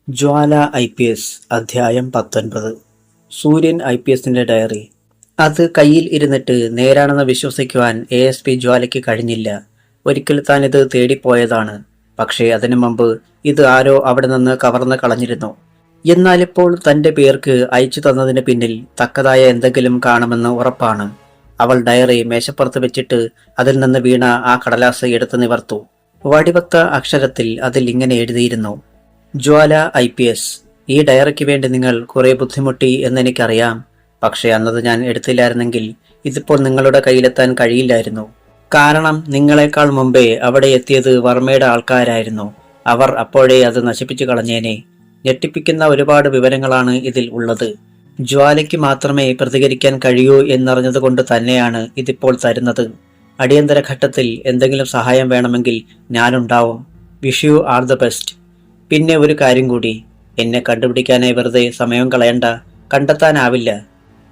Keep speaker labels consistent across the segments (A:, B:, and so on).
A: ജ്വാല IPS അധ്യായം 19. സൂര്യൻ IPSന്റെ diary. അത് കയ്യിൽ ഇരുന്നിട്ട് നേരാണെന്ന് വിശ്വസിക്കുവാൻ ASP ജ്വാലയ്ക്ക് കഴിഞ്ഞില്ല. ഒരിക്കൽ താൻ ഇത് തേടിപ്പോയതാണ്. പക്ഷേ അതിനു മുമ്പ് ഇത് ആരോ അവിടെ നിന്ന് കവർന്ന് കളഞ്ഞിരുന്നു. എന്നാലിപ്പോൾ തന്റെ പേർക്ക് അയച്ചു തന്നതിന് പിന്നിൽ തക്കതായ എന്തെങ്കിലും കാണുമെന്ന് ഉറപ്പാണ്. അവൾ ഡയറി മേശപ്പുറത്ത് വെച്ചിട്ട് അതിൽ നിന്ന് വീണ ആ കടലാസ് എടുത്തു നിവർത്തു. വടിവത്ത അക്ഷരത്തിൽ അതിൽ ഇങ്ങനെ എഴുതിയിരുന്നു: ജ്വാല IPS, ഈ ഡയറിക്ക് വേണ്ടി നിങ്ങൾ കുറെ ബുദ്ധിമുട്ടി എന്നെനിക്കറിയാം. പക്ഷേ അന്നത് ഞാൻ എടുത്തില്ലായിരുന്നെങ്കിൽ ഇതിപ്പോൾ നിങ്ങളുടെ കയ്യിലെത്താൻ കഴിയില്ലായിരുന്നു. കാരണം നിങ്ങളെക്കാൾ മുമ്പേ അവിടെ എത്തിയത് വർമ്മയുടെ ആൾക്കാരായിരുന്നു. അവർ അപ്പോഴേ അത് നശിപ്പിച്ചു കളഞ്ഞേനെ. ഞെട്ടിപ്പിക്കുന്ന ഒരുപാട് വിവരങ്ങളാണ് ഇതിൽ ഉള്ളത്. ജ്വാലയ്ക്ക് മാത്രമേ പ്രതികരിക്കാൻ കഴിയൂ എന്നറിഞ്ഞതുകൊണ്ട് തന്നെയാണ് ഇതിപ്പോൾ തരുന്നത്. അടിയന്തര ഘട്ടത്തിൽ എന്തെങ്കിലും സഹായം വേണമെങ്കിൽ ഞാനുണ്ടാവും. Wish you all the best. പിന്നെ ഒരു കാര്യം കൂടി, എന്നെ കണ്ടുപിടിക്കാനായി വെറുതെ സമയം കളയണ്ട. കണ്ടെത്താനാവില്ല.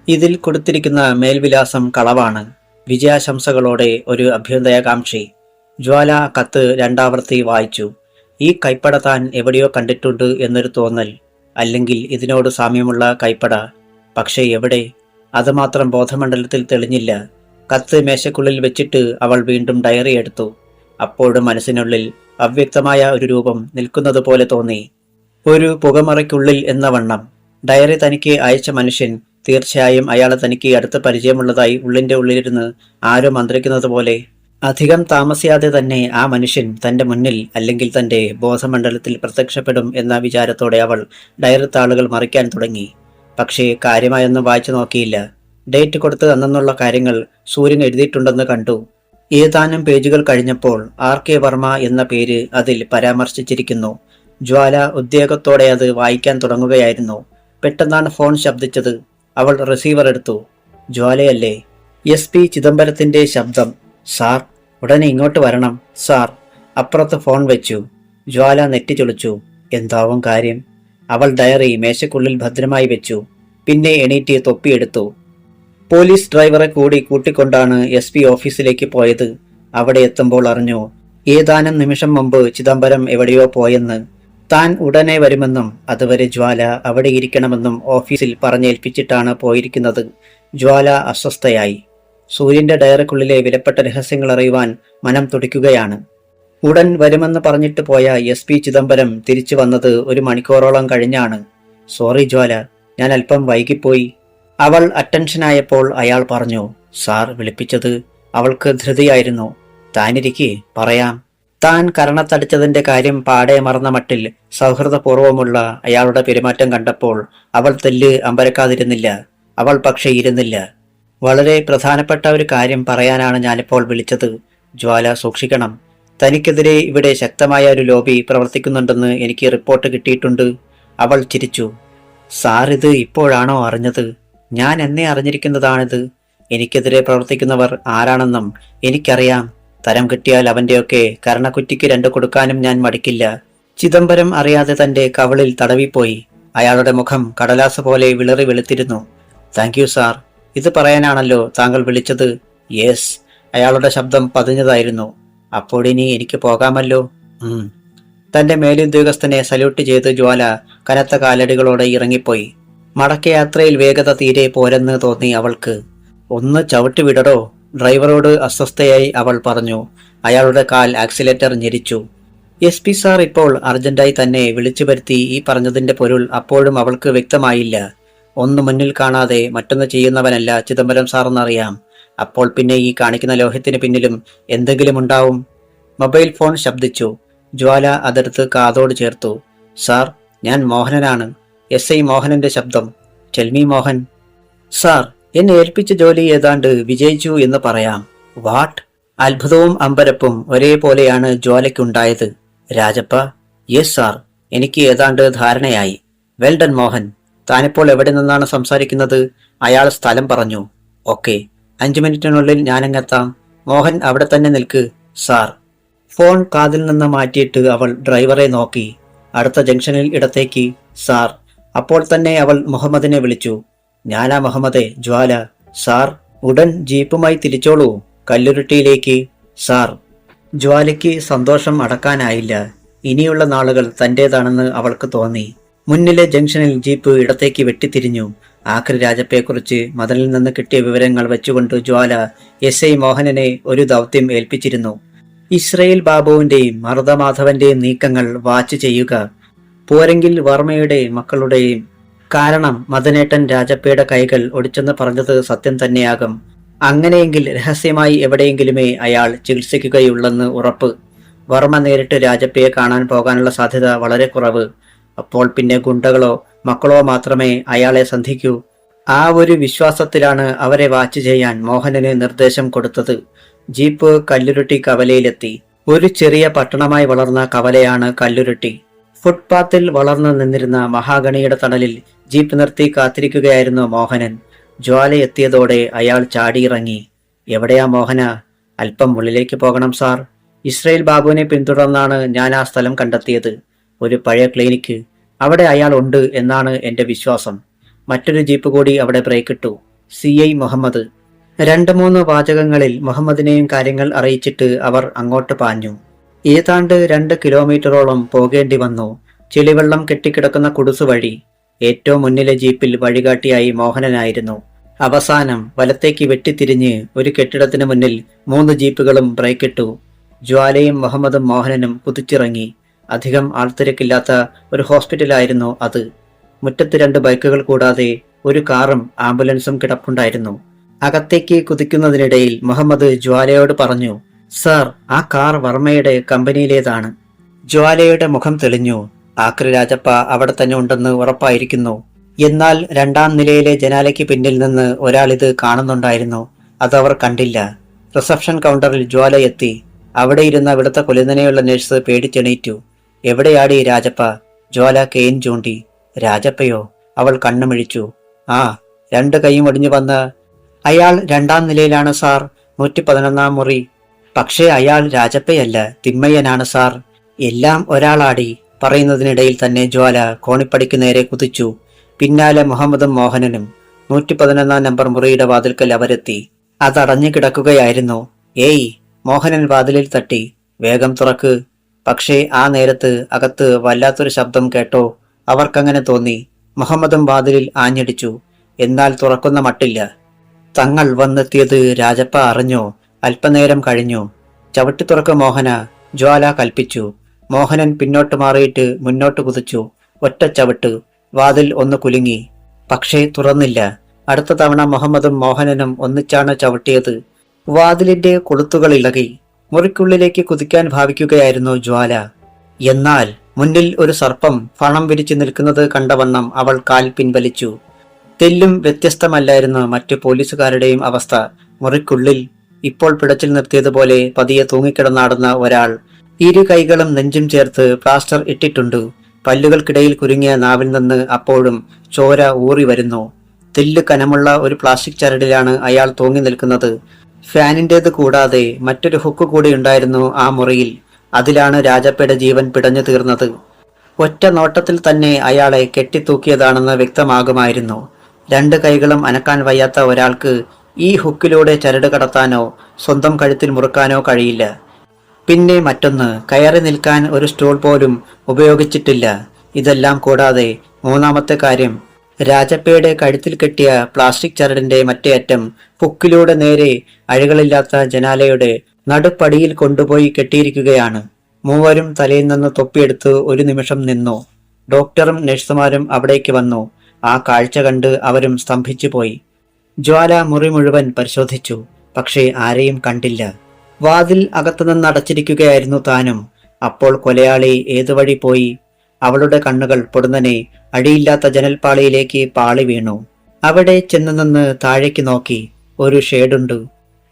A: ഇതിൽ കൊടുത്തിരിക്കുന്ന മേൽവിലാസം കളവാണ്. വിജയാശംസകളോടെ ഒരു അഭ്യുദയകാംക്ഷി. ജ്വാല കത്ത് രണ്ടാവർത്തി വായിച്ചു. ഈ കൈപ്പട താൻ എവിടെയോ കണ്ടിട്ടുണ്ട് എന്നൊരു തോന്നൽ. അല്ലെങ്കിൽ ഇതിനോട് സാമ്യമുള്ള കൈപ്പട. പക്ഷേ എവിടെ? അത് മാത്രം ബോധമണ്ഡലത്തിൽ തെളിഞ്ഞില്ല. കത്ത് മേശക്കുള്ളിൽ വെച്ചിട്ട് അവൾ വീണ്ടും ഡയറി എടുത്തു. അപ്പോഴും മനസ്സിനുള്ളിൽ അവ്യക്തമായ ഒരു രൂപം നിൽക്കുന്നത് പോലെ തോന്നി. ഒരു പുകമറയ്ക്കുള്ളിൽ എന്ന വണ്ണം. ഡയറി തനിക്ക് അയച്ച മനുഷ്യൻ തീർച്ചയായും അയാളെ തനിക്ക് അടുത്ത പരിചയമുള്ളതായി ഉള്ളിന്റെ ഉള്ളിലിരുന്ന് ആരോ മന്ത്രിക്കുന്നത് പോലെ. അധികം താമസിയാതെ തന്നെ ആ മനുഷ്യൻ തന്റെ മുന്നിൽ അല്ലെങ്കിൽ തന്റെ ബോധമണ്ഡലത്തിൽ പ്രത്യക്ഷപ്പെടും എന്ന വിചാരത്തോടെ അവൾ ഡയറി താളുകൾ മറിക്കാൻ തുടങ്ങി. പക്ഷേ കാര്യമായൊന്നും വായിച്ചു നോക്കിയില്ല. ഡേറ്റ് കൊടുത്ത് അന്നുള്ള കാര്യങ്ങൾ സൂര്യൻ എഴുതിയിട്ടുണ്ടെന്ന് കണ്ടു. ഏതാനും പേജുകൾ കഴിഞ്ഞപ്പോൾ RK വർമ്മ എന്ന പേര് അതിൽ പരാമർശിച്ചിരിക്കുന്നു. ജ്വാല ഉദ്യോഗത്തോടെ അത് വായിക്കാൻ തുടങ്ങുകയായിരുന്നു. പെട്ടെന്നാണ് ഫോൺ ശബ്ദിച്ചത്. അവൾ റിസീവർ എടുത്തു. ജ്വാലയല്ലേ? SP ചിദംബരത്തിന്റെ ശബ്ദം. സാർ, ഉടനെ ഇങ്ങോട്ട് വരണം സാർ. അപ്പുറത്ത് ഫോൺ വെച്ചു. ജ്വാല നെറ്റിച്ചൊളിച്ചു. എന്താവും കാര്യം? അവൾ ഡയറി മേശക്കുള്ളിൽ ഭദ്രമായി വെച്ചു. പിന്നെ എണീറ്റ് തൊപ്പിയെടുത്തു. പോലീസ് ഡ്രൈവറെ കൂടി കൂട്ടിക്കൊണ്ടാണ് SP ഓഫീസിലേക്ക് പോയത്. അവിടെ എത്തുമ്പോൾ അറിഞ്ഞു ഏതാനും നിമിഷം മുമ്പ് ചിദംബരം എവിടെയോ പോയെന്ന്. താൻ ഉടനെ വരുമെന്നും അതുവരെ ജ്വാല അവിടെ ഇരിക്കണമെന്നും ഓഫീസിൽ പറഞ്ഞേൽപ്പിച്ചിട്ടാണ് പോയിരിക്കുന്നത്. ജ്വാല അസ്വസ്ഥയായി. സൂര്യന്റെ ഡയറിക്കുള്ളിലെ വിലപ്പെട്ട രഹസ്യങ്ങൾ അറിയുവാൻ മനം തുടിക്കുകയാണ്. ഉടൻ വരുമെന്ന് പറഞ്ഞിട്ട് പോയ SP ചിദംബരം തിരിച്ചു വന്നത് ഒരു മണിക്കൂറോളം കഴിഞ്ഞാണ്. സോറി ജ്വാല, ഞാൻ അല്പം വൈകിപ്പോയി. അവൾ അറ്റൻഷനായപ്പോൾ അയാൾ പറഞ്ഞു. സാർ വിളിപ്പിച്ചത്? അവൾക്ക് ധൃതിയായിരുന്നു. താനിരിക്കെ പറയാം. താൻ കരണത്തടിച്ചതിന്റെ കാര്യം പാടെ മറന്ന മട്ടിൽ സൗഹൃദപൂർവമുള്ള അയാളുടെ പെരുമാറ്റം കണ്ടപ്പോൾ അവൾ തെല്ല് അമ്പരക്കാതിരുന്നില്ല. അവൾ പക്ഷേ ഇരുന്നില്ല. വളരെ പ്രധാനപ്പെട്ട ഒരു കാര്യം പറയാനാണ് ഞാനിപ്പോൾ വിളിച്ചത്. ജ്വാല സൂക്ഷിക്കണം. തനിക്കെതിരെ ഇവിടെ ശക്തമായ ഒരു ലോബി പ്രവർത്തിക്കുന്നുണ്ടെന്ന് എനിക്ക് റിപ്പോർട്ട് കിട്ടിയിട്ടുണ്ട്. അവൾ ചിരിച്ചു. സാർ ഇത് ഇപ്പോഴാണോ അറിഞ്ഞത്? ഞാൻ എന്നെ അറിഞ്ഞിരിക്കുന്നതാണിത്. എനിക്കെതിരെ പ്രവർത്തിക്കുന്നവർ ആരാണെന്നും എനിക്കറിയാം. തരം കിട്ടിയാൽ അവന്റെയൊക്കെ കരണക്കുറ്റിക്ക് 2 കൊടുക്കാനും ഞാൻ മടിക്കില്ല. ചിദംബരം അറിയാതെ തന്റെ കവിളിൽ തടവിപ്പോയി. അയാളുടെ മുഖം കടലാസ് പോലെ വിളറി വെളുത്തിരുന്നു. Thank you sir. ഇത് പറയാനാണല്ലോ താങ്കൾ വിളിച്ചത്? യെസ്. അയാളുടെ ശബ്ദം പതിഞ്ഞതായിരുന്നു. അപ്പോഴിനി എനിക്ക് പോകാമല്ലോ. തന്റെ മേലുദ്യോഗസ്ഥനെ സല്യൂട്ട് ചെയ്ത് ജ്വാല കനത്ത കാലടികളോടെ ഇറങ്ങിപ്പോയി. മടക്കയാത്രയിൽ വേഗത തീരെ പോരെന്ന് തോന്നി അവൾക്ക്. ഒന്ന് ചവിട്ടി വിടടോ, ഡ്രൈവറോട് അസ്വസ്ഥയായി അവൾ പറഞ്ഞു. അയാളുടെ കാൽ ആക്സിലേറ്റർ ഞെരിച്ചു. SP സാർ ഇപ്പോൾ അർജന്റായി തന്നെ വിളിച്ചു വരുത്തി. ഈ പറഞ്ഞതിന്റെ പൊരുൾ അപ്പോഴും അവൾക്ക് വ്യക്തമായില്ല. ഒന്ന് മുന്നിൽ കാണാതെ മറ്റൊന്ന് ചെയ്യുന്നവനല്ല ചിദംബരം സാറെന്നറിയാം. അപ്പോൾ പിന്നെ ഈ കാണിക്കുന്ന ലോഹ്യത്തിന് പിന്നിലും എന്തെങ്കിലും ഉണ്ടാവും. Mobile phone ശബ്ദിച്ചു. ജ്വാല അതെടുത്ത് കാതോട് ചേർത്തു. സാർ, ഞാൻ മോഹനനാണ്. SI മോഹനന്റെ ശബ്ദം. ടെൽമി മോഹൻ. സാർ, എന്നെ ഏൽപ്പിച്ച ജോലി ഏതാണ്ട് വിജയിച്ചു എന്ന് പറയാം. വാട്ട്? അത്ഭുതവും അമ്പരപ്പും ഒരേപോലെയാണ് ജ്വാലയ്ക്കുണ്ടായത്. രാജപ്പ? യെസ് സാർ, എനിക്ക് ഏതാണ്ട് ധാരണയായി. വെൽഡൻ മോഹൻ. താനിപ്പോൾ എവിടെ നിന്നാണ് സംസാരിക്കുന്നത്? അയാൾ സ്ഥലം പറഞ്ഞു. ഓക്കെ, 5 മിനിറ്റിനുള്ളിൽ ഞാനങ്ങെത്താം. മോഹൻ അവിടെ തന്നെ നിൽക്ക് സാർ. ഫോൺ കാതിൽ നിന്ന് മാറ്റിയിട്ട് അവൾ ഡ്രൈവറെ നോക്കി. അടുത്ത ജംഗ്ഷനിൽ ഇടത്തേക്ക് സാർ. അപ്പോൾ തന്നെ അവൾ മുഹമ്മദിനെ വിളിച്ചു. ഞാനാ മുഹമ്മദെ. ജ്വാല. സാർ. ഉടൻ ജീപ്പുമായി തിരിച്ചോളൂ കല്ലുരുട്ടിയിലേക്ക് സാർ. ജ്വാലയ്ക്ക് സന്തോഷം അടക്കാനായില്ല. ഇനിയുള്ള നാളുകൾ തൻ്റേതാണെന്ന് അവൾക്ക് തോന്നി. മുന്നിലെ ജംഗ്ഷനിൽ ജീപ്പ് ഇടത്തേക്ക് വെട്ടിത്തിരിഞ്ഞു. ആക്രി രാജപ്പയെക്കുറിച്ച് മദനിൽ നിന്ന് കിട്ടിയ വിവരങ്ങൾ വെച്ചുകൊണ്ട് ജ്വാല എസ് ഐ മോഹനനെ ഒരു ദൗത്യം ഏൽപ്പിച്ചിരുന്നു. ഇസ്രയേൽ ബാബുവിന്റെയും മറുതമാധവന്റെയും നീക്കങ്ങൾ വാച്ച് ചെയ്യുക. പോരെങ്കിൽ വർമ്മയുടെ മക്കളുടെയും. കാരണം മദനേട്ടൻ രാജപ്പയുടെ കൈകൾ ഒടിച്ചെന്ന് പറഞ്ഞത് സത്യം തന്നെയാകും. അങ്ങനെയെങ്കിൽ രഹസ്യമായി എവിടെയെങ്കിലുമേ അയാൾ ചികിത്സിക്കുകയുള്ളെന്ന് ഉറപ്പ്. വർമ്മ നേരിട്ട് രാജപ്പയെ കാണാൻ പോകാനുള്ള സാധ്യത വളരെ കുറവ്. അപ്പോൾ പിന്നെ ഗുണ്ടകളോ മക്കളോ മാത്രമേ അയാളെ സന്ധിക്കൂ. ആ ഒരു വിശ്വാസത്തിലാണ് അവരെ വാച്ച് ചെയ്യാൻ മോഹനന് നിർദ്ദേശം കൊടുത്തത്. ജീപ്പ് കല്ലുരുട്ടി കവലയിലെത്തി. ഒരു ചെറിയ പട്ടണമായി വളർന്ന കവലയാണ് കല്ലുരുട്ടി. ഫുട്പാത്തിൽ വളർന്നു നിന്നിരുന്ന മഹാഗണിയുടെ തണലിൽ ജീപ്പ് നിർത്തി കാത്തിരിക്കുകയായിരുന്നു മോഹനൻ. ജ്വാല എത്തിയതോടെ അയാൾ ചാടിയിറങ്ങി. എവിടെയാ മോഹന? അല്പം ഉള്ളിലേക്ക് പോകണം സാർ. ഇസ്രയേൽ ബാബുവിനെ പിന്തുടർന്നാണ് ഞാൻ ആ സ്ഥലം കണ്ടെത്തിയത്. ഒരു പഴയ ക്ലിനിക്ക്. അവിടെ അയാൾ ഉണ്ട് എന്നാണ് എന്റെ വിശ്വാസം. മറ്റൊരു ജീപ്പ് കൂടി അവിടെ ബ്രേക്കിട്ടു. CI മുഹമ്മദ്. 2-3 വാചകങ്ങളിൽ മുഹമ്മദിനെയും കാര്യങ്ങൾ അറിയിച്ചിട്ട് അവർ അങ്ങോട്ട് പാഞ്ഞു. ഏതാണ്ട് 2 കിലോമീറ്ററോളം പോകേണ്ടി വന്നു. ചെളിവെള്ളം കെട്ടിക്കിടക്കുന്ന കുടുസു വഴി. ഏറ്റവും മുന്നിലെ ജീപ്പിൽ വഴികാട്ടിയായി മോഹനനായിരുന്നു. അവസാനം വലത്തേക്ക് വെട്ടിത്തിരിഞ്ഞ് ഒരു കെട്ടിടത്തിന് മുന്നിൽ 3 ജീപ്പുകളും ബ്രേക്കിട്ടു. ജ്വാലയും മുഹമ്മദും മോഹനനും കുതിച്ചിറങ്ങി. അധികം ആൾത്തിരക്കില്ലാത്ത ഒരു ഹോസ്പിറ്റലായിരുന്നു അത്. മുറ്റത്ത് 2 ബൈക്കുകൾ കൂടാതെ ഒരു കാറും ആംബുലൻസും കിടപ്പുണ്ടായിരുന്നു. അകത്തേക്ക് കുതിക്കുന്നതിനിടയിൽ മുഹമ്മദ് ജ്വാലയോട് പറഞ്ഞു, സാർ, ആ കാർ വർമ്മയുടെ കമ്പനിയിലേതാണ്. ജ്വാലയുടെ മുഖം തെളിഞ്ഞു. ആക്രി രാജപ്പ അവിടെ തന്നെ ഉണ്ടെന്ന് ഉറപ്പായിരിക്കുന്നു. എന്നാൽ 2ാം നിലയിലെ ജനാലയ്ക്ക് പിന്നിൽ നിന്ന് ഒരാൾ ഇത് കാണുന്നുണ്ടായിരുന്നു. അതവർ കണ്ടില്ല. റിസപ്ഷൻ കൗണ്ടറിൽ ജ്വാല എത്തി. അവിടെ ഇരുന്ന വെളുത്ത കുലിനനെയുള്ള നഴ്സ് പേടിച്ചെണീറ്റു. എവിടെയാടി രാജപ്പ? ജ്വാല കെയിൻ ചൂണ്ടി. രാജപ്പയോ? അവൾ കണ്ണുമിഴിച്ചു. ആ, 2 കൈയും ഒടിഞ്ഞു വന്ന്. അയാൾ 2ാം നിലയിലാണ് സാർ, 111 മുറി. പക്ഷേ അയാൾ രാജപ്പയല്ല, തിമ്മയ്യനാണ് സാർ. എല്ലാം ഒരാളാടി. പറയുന്നതിനിടയിൽ തന്നെ ജ്വാല കോണിപ്പടിക്ക് നേരെ കുതിച്ചു. പിന്നാലെ മുഹമ്മദും മോഹനനും. 111 നമ്പർ മുറിയുടെ വാതിൽക്കൽ അവരെത്തി. അതടഞ്ഞു കിടക്കുകയായിരുന്നു. ഏയ്! മോഹനൻ വാതിലിൽ തട്ടി. വേഗം തുറക്ക്. പക്ഷേ ആ നേരത്ത് അകത്ത് വല്ലാത്തൊരു ശബ്ദം കേട്ടോ? അവർക്കങ്ങനെ തോന്നി. മുഹമ്മദും വാതിലിൽ ആഞ്ഞടിച്ചു. എന്നാൽ തുറക്കുന്ന മട്ടില്ല. തങ്ങൾ വന്നെത്തിയത് രാജപ്പ അറിഞ്ഞോ? അല്പനേരം കഴിഞ്ഞു. ചവിട്ടി തുറക്ക് മോഹന, ജ്വാല കൽപ്പിച്ചു. മോഹനൻ പിന്നോട്ട് മാറിയിട്ട് മുന്നോട്ട് കുതിച്ചു. ഒറ്റ ചവിട്ട്. വാതിൽ ഒന്ന് കുലുങ്ങി. പക്ഷേ തുറന്നില്ല. അടുത്ത തവണ മുഹമ്മദും മോഹനനും ഒന്നിച്ചാണ് ചവിട്ടിയത്. വാതിലിന്റെ കൊളുത്തുകൾ ഇളകി. മുറിക്കുള്ളിലേക്ക് കുതിക്കാൻ ഭാവിക്കുകയായിരുന്നു ജ്വാല. എന്നാൽ മുന്നിൽ ഒരു സർപ്പം ഫണം വിരിച്ചു നിൽക്കുന്നത് കണ്ടവണ്ണം അവൾ കാൽ പിൻവലിച്ചു. തെല്ലും വ്യത്യസ്തമല്ലായിരുന്നു മറ്റു പോലീസുകാരുടെയും അവസ്ഥ. മുറിക്കുള്ളിൽ ഇപ്പോൾ പിടച്ചിൽ നിർത്തിയതുപോലെ പതിയെ തൂങ്ങിക്കിടന്നാടുന്ന ഒരാൾ. 2 കൈകളും നെഞ്ചും ചേർത്ത് പ്ലാസ്റ്റർ ഇട്ടിട്ടുണ്ട്. പല്ലുകൾക്കിടയിൽ കുരുങ്ങിയ നാവിൽ നിന്ന് അപ്പോഴും ചോര ഊറി വരുന്നു. തെല്ല് കനമുള്ള ഒരു പ്ലാസ്റ്റിക് ചരടിലാണ് അയാൾ തൂങ്ങി നിൽക്കുന്നത്. ഫാനിൻ്റേത് കൂടാതെ മറ്റൊരു ഹുക്ക് കൂടി ഉണ്ടായിരുന്നു ആ മുറിയിൽ. അതിലാണ് രാജപ്പയുടെ ജീവൻ പിടഞ്ഞു തീർന്നത്. ഒറ്റ നോട്ടത്തിൽ തന്നെ അയാളെ കെട്ടിത്തൂക്കിയതാണെന്ന് വ്യക്തമാകുമായിരുന്നു. 2 കൈകളും അനക്കാൻ വയ്യാത്ത ഒരാൾക്ക് ഈ ഹുക്കിലൂടെ ചരട് കടത്താനോ സ്വന്തം കഴുത്തിൽ മുറുക്കാനോ കഴിയില്ല. പിന്നെ മറ്റൊന്ന്, കയറി നിൽക്കാൻ ഒരു സ്റ്റൂൾ പോലും ഉപയോഗിച്ചിട്ടില്ല. ഇതെല്ലാം കൂടാതെ 3ാമത്തെ കാര്യം, രാജപ്പയുടെ കഴുത്തിൽ കെട്ടിയ പ്ലാസ്റ്റിക് ചരടിന്റെ മറ്റേ അറ്റം ഹുക്കിലൂടെ നേരെ അഴികളില്ലാത്ത ജനാലയുടെ നടുപ്പടിയിൽ കൊണ്ടുപോയി കെട്ടിയിരിക്കുകയാണ്. മൂവരും തലയിൽ നിന്ന് തൊപ്പിയെടുത്ത് ഒരു നിമിഷം നിന്നു. ഡോക്ടറും നഴ്സുമാരും അവിടേക്ക് വന്നു. ആ കാഴ്ച കണ്ട് അവരും സ്തംഭിച്ചു പോയി. ജ്വാല മുറി മുഴുവൻ പരിശോധിച്ചു. പക്ഷേ ആരെയും കണ്ടില്ല. വാതിൽ അകത്തുനിന്ന് അടച്ചിരിക്കുകയായിരുന്നു താനും. അപ്പോൾ കൊലയാളി ഏതുവഴി പോയി? അവളുടെ കണ്ണുകൾ പൊടുന്നനെ അടിയില്ലാത്ത ജനൽപ്പാളിയിലേക്ക് പാളി വീണു. അവിടെ ചെന്നു നിന്ന് താഴേക്ക് നോക്കി. ഒരു ഷേഡുണ്ട്.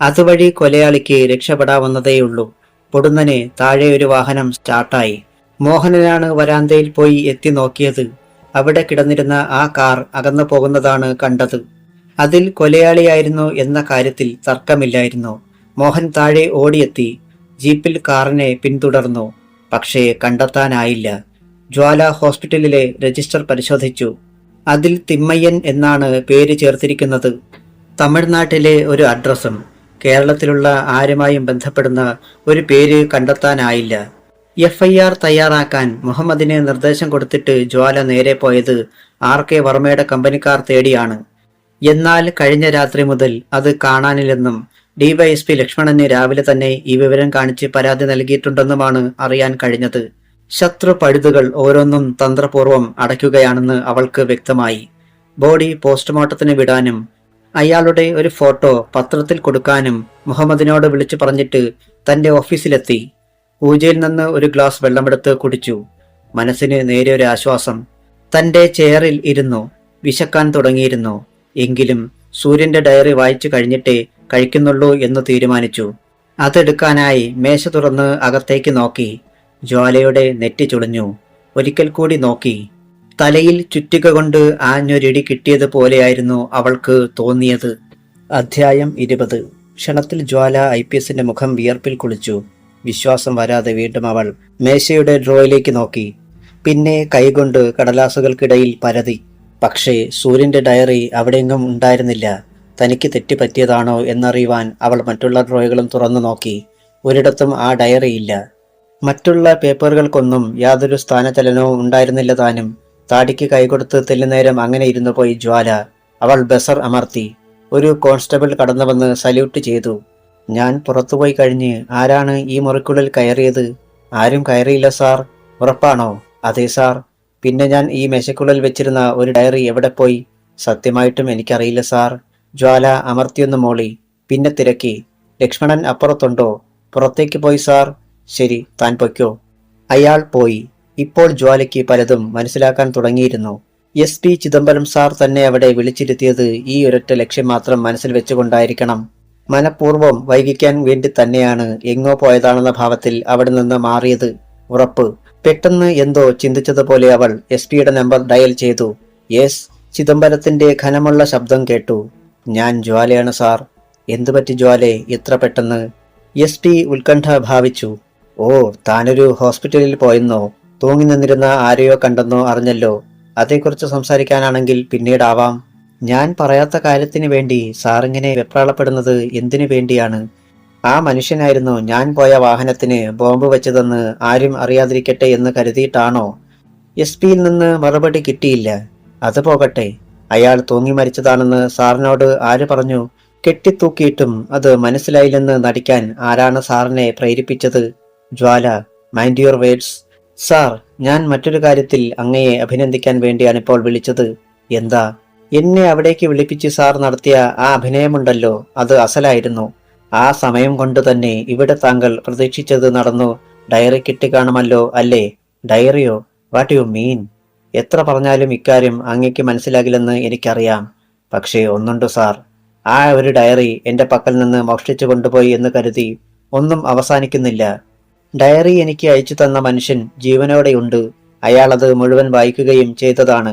A: അതുവഴി കൊലയാളിക്ക് രക്ഷപ്പെടാവുന്നതേയുള്ളൂ. പൊടുന്നനെ താഴെ ഒരു വാഹനം സ്റ്റാർട്ടായി. മോഹനനാണ് വരാന്തയിൽ പോയി എത്തി നോക്കിയത്. അവിടെ കിടന്നിരുന്ന ആ കാർ അകന്നു പോകുന്നതാണ് കണ്ടത്. അതിൽ കൊലയാളിയായിരുന്നു എന്ന കാര്യത്തിൽ തർക്കമില്ലായിരുന്നു. മോഹൻ താഴെ ഓടിയെത്തി. ജീപ്പിൽ കാറിനെ പിന്തുടർന്നു. പക്ഷേ കണ്ടെത്താനായില്ല. ജ്വാല ഹോസ്പിറ്റലിലെ രജിസ്റ്റർ പരിശോധിച്ചു. അതിൽ തിമ്മയ്യൻ എന്നാണ് പേര് ചേർത്തിരിക്കുന്നത്. തമിഴ്നാട്ടിലെ ഒരു അഡ്രസ്സും. കേരളത്തിലുള്ള ആരുമായും ബന്ധപ്പെടുന്ന ഒരു പേര് കണ്ടെത്താനായില്ല. FIR തയ്യാറാക്കാൻ മുഹമ്മദിന് നിർദ്ദേശം കൊടുത്തിട്ട് ജ്വാല നേരെ പോയത് RK വർമ്മയുടെ കമ്പനിക്കാർ തേടിയാണ്. എന്നാൽ കഴിഞ്ഞ രാത്രി മുതൽ അത് കാണാനില്ലെന്നും ഡിവൈഎസ്പി ലക്ഷ്മണന് രാവിലെ തന്നെ ഈ വിവരം കാണിച്ച് പരാതി നൽകിയിട്ടുണ്ടെന്നുമാണ് അറിയാൻ കഴിഞ്ഞത്. ശത്രു പഴുതുകൾ ഓരോന്നും തന്ത്രപൂർവ്വം അടയ്ക്കുകയാണെന്ന് അവൾക്ക് വ്യക്തമായി. ബോഡി പോസ്റ്റ്മോർട്ടത്തിന് വിടാനും അയാളുടെ ഒരു ഫോട്ടോ പത്രത്തിൽ കൊടുക്കാനും മുഹമ്മദിനോട് വിളിച്ചു പറഞ്ഞിട്ട് തന്റെ ഓഫീസിലെത്തി. പൂജയിൽ നിന്ന് ഒരു ഗ്ലാസ് വെള്ളമെടുത്ത് കുടിച്ചു. മനസ്സിന് നേരെ ഒരു ആശ്വാസം. തന്റെ ചെയറിൽ ഇരുന്നു. വിശക്കാൻ തുടങ്ങിയിരുന്നു. എങ്കിലും സൂര്യന്റെ ഡയറി വായിച്ചു കഴിഞ്ഞിട്ടേ കഴിക്കുന്നുള്ളൂ എന്ന് തീരുമാനിച്ചു. അതെടുക്കാനായി മേശ തുറന്ന് അകത്തേക്ക് നോക്കി. ജ്വാലയുടെ നെറ്റി ചുളിഞ്ഞു. ഒരിക്കൽ കൂടി നോക്കി. തലയിൽ ചുറ്റിക കൊണ്ട് ആഞ്ഞൊരിടി കിട്ടിയതുപോലെയായിരുന്നു അവൾക്ക് തോന്നിയത്. അധ്യായം 20. ക്ഷണത്തിൽ ജ്വാല IPSന്റെ മുഖം വിയർപ്പിൽ കുളിച്ചു. വിശ്വാസം വരാതെ വീണ്ടും അവൾ മേശയുടെ ഡ്രോയിലേക്ക് നോക്കി. പിന്നെ കൈകൊണ്ട് കടലാസുകൾക്കിടയിൽ പരതി. പക്ഷേ സൂര്യന്റെ ഡയറി അവിടെയെങ്ങും ഉണ്ടായിരുന്നില്ല. തനിക്ക് തെറ്റുപറ്റിയതാണോ എന്നറിയുവാൻ അവൾ മറ്റുള്ള ഡ്രോയികളും തുറന്നു നോക്കി. ഒരിടത്തും ആ ഡയറിയില്ല. മറ്റുള്ള പേപ്പറുകൾക്കൊന്നും യാതൊരു സ്ഥാനചലനവും ഉണ്ടായിരുന്നില്ല താനും. താടിക്ക് കൈകൊടുത്ത് തെല്ലുനേരം അങ്ങനെ ഇരുന്നു പോയി ജ്വാല. അവൾ ബസർ അമർത്തി. ഒരു കോൺസ്റ്റബിൾ കടന്നു വന്ന് സല്യൂട്ട് ചെയ്തു. ഞാൻ പുറത്തുപോയി കഴിഞ്ഞ് ആരാണ് ഈ മുറിക്കുള്ളിൽ കയറിയത്? ആരും കയറിയില്ല സാർ. ഉറപ്പാണോ? അതെ സാർ. പിന്നെ ഞാൻ ഈ മേശക്കുള്ളിൽ വെച്ചിരുന്ന ഒരു ഡയറി എവിടെ പോയി? സത്യമായിട്ടും എനിക്കറിയില്ല സാർ. ജ്വാല അമർത്തിയൊന്ന് മോളി. പിന്നെ തിരക്കി. ലക്ഷ്മണൻ അപ്പുറത്തുണ്ടോ? പുറത്തേക്ക് പോയി സാർ. ശരി, താൻ പൊയ്ക്കോ. അയാൾ പോയി. ഇപ്പോൾ ജ്വാലയ്ക്ക് പലതും മനസ്സിലാക്കാൻ തുടങ്ങിയിരുന്നു. SP ചിദംബരം സാർ തന്നെ അവിടെ വിളിച്ചിരുത്തിയത് ഈ ഒരൊറ്റ ലക്ഷ്യം മാത്രം മനസ്സിൽ വെച്ചുകൊണ്ടായിരിക്കണം. മനഃപൂർവ്വം വൈകിക്കാൻ വേണ്ടി തന്നെയാണ് എങ്ങോ പോയതാണെന്ന ഭാവത്തിൽ അവിടെ നിന്ന് മാറിയത്. ഉറപ്പ്. പെട്ടെന്ന് എന്തോ ചിന്തിച്ചതുപോലെ അവൾ SP-യുടെ നമ്പർ ഡയൽ ചെയ്തു. യെസ്. ചിദംബരത്തിന്റെ ഘനമുള്ള ശബ്ദം കേട്ടു. ഞാൻ ജ്വാലയാണ് സാർ. എന്തുപറ്റി ജ്വാലെ ഇത്ര പെട്ടെന്ന്? SP ഉത്കണ്ഠ ഭാവിച്ചു. ഓ, താനൊരു ഹോസ്പിറ്റലിൽ പോയെന്നോ? തൂങ്ങി നിന്നിരുന്ന ആരെയോ കണ്ടെന്നോ അറിഞ്ഞല്ലോ. അതേക്കുറിച്ച് സംസാരിക്കാനാണെങ്കിൽ പിന്നീടാവാം. ഞാൻ പറയാത്ത കാര്യത്തിന് വേണ്ടി സാറിങ്ങനെ വെപ്രാളപ്പെടുന്നത് എന്തിനു വേണ്ടിയാണ്? ആ മനുഷ്യനായിരുന്നു ഞാൻ പോയ വാഹനത്തിന് ബോംബ് വെച്ചതെന്ന് ആരും അറിയാതിരിക്കട്ടെ എന്ന് കരുതിയിട്ടാണോ? SP-യിൽ നിന്ന് മറുപടി കിട്ടിയില്ല. അത് പോകട്ടെ, അയാൾ തൂങ്ങി മരിച്ചതാണെന്ന് സാറിനോട് ആര് പറഞ്ഞു? കെട്ടിത്തൂക്കിയിട്ടും അത് മനസ്സിലായില്ലെന്ന് നടിക്കാൻ ആരാണ് സാറിനെ പ്രേരിപ്പിച്ചത്? ജ്വാല, മൈൻഡ് യുവർ വേർഡ്സ്. സാർ, ഞാൻ മറ്റൊരു കാര്യത്തിൽ അങ്ങയെ അഭിനന്ദിക്കാൻ വേണ്ടിയാണിപ്പോൾ വിളിച്ചത്. എന്താ? എന്നെ അവിടേക്ക് വിളിപ്പിച്ച് സാർ നടത്തിയ ആ അഭിനയമുണ്ടല്ലോ, അത് അസലായിരുന്നു. ആ സമയം കൊണ്ട് തന്നെ ഇവിടെ താങ്കൾ പ്രതീക്ഷിച്ചത് നടന്നു. ഡയറി കിട്ടിക്കാണുമല്ലോ അല്ലേ? ഡയറിയോ? What you mean? എത്ര പറഞ്ഞാലും ഇക്കാര്യം അങ്ങേക്ക് മനസ്സിലാകില്ലെന്ന് എനിക്കറിയാം. പക്ഷേ ഒന്നുണ്ട് സാർ, ആ ഒരു ഡയറി എന്റെ പക്കൽ നിന്ന് മോഷ്ടിച്ചു കൊണ്ടുപോയി എന്ന് കരുതി ഒന്നും അവസാനിക്കുന്നില്ല. ഡയറി എനിക്ക് അയച്ചു തന്ന മനുഷ്യൻ ജീവനോടെയുണ്ട്. അയാൾ അത് മുഴുവൻ വായിക്കുകയും ചെയ്തതാണ്.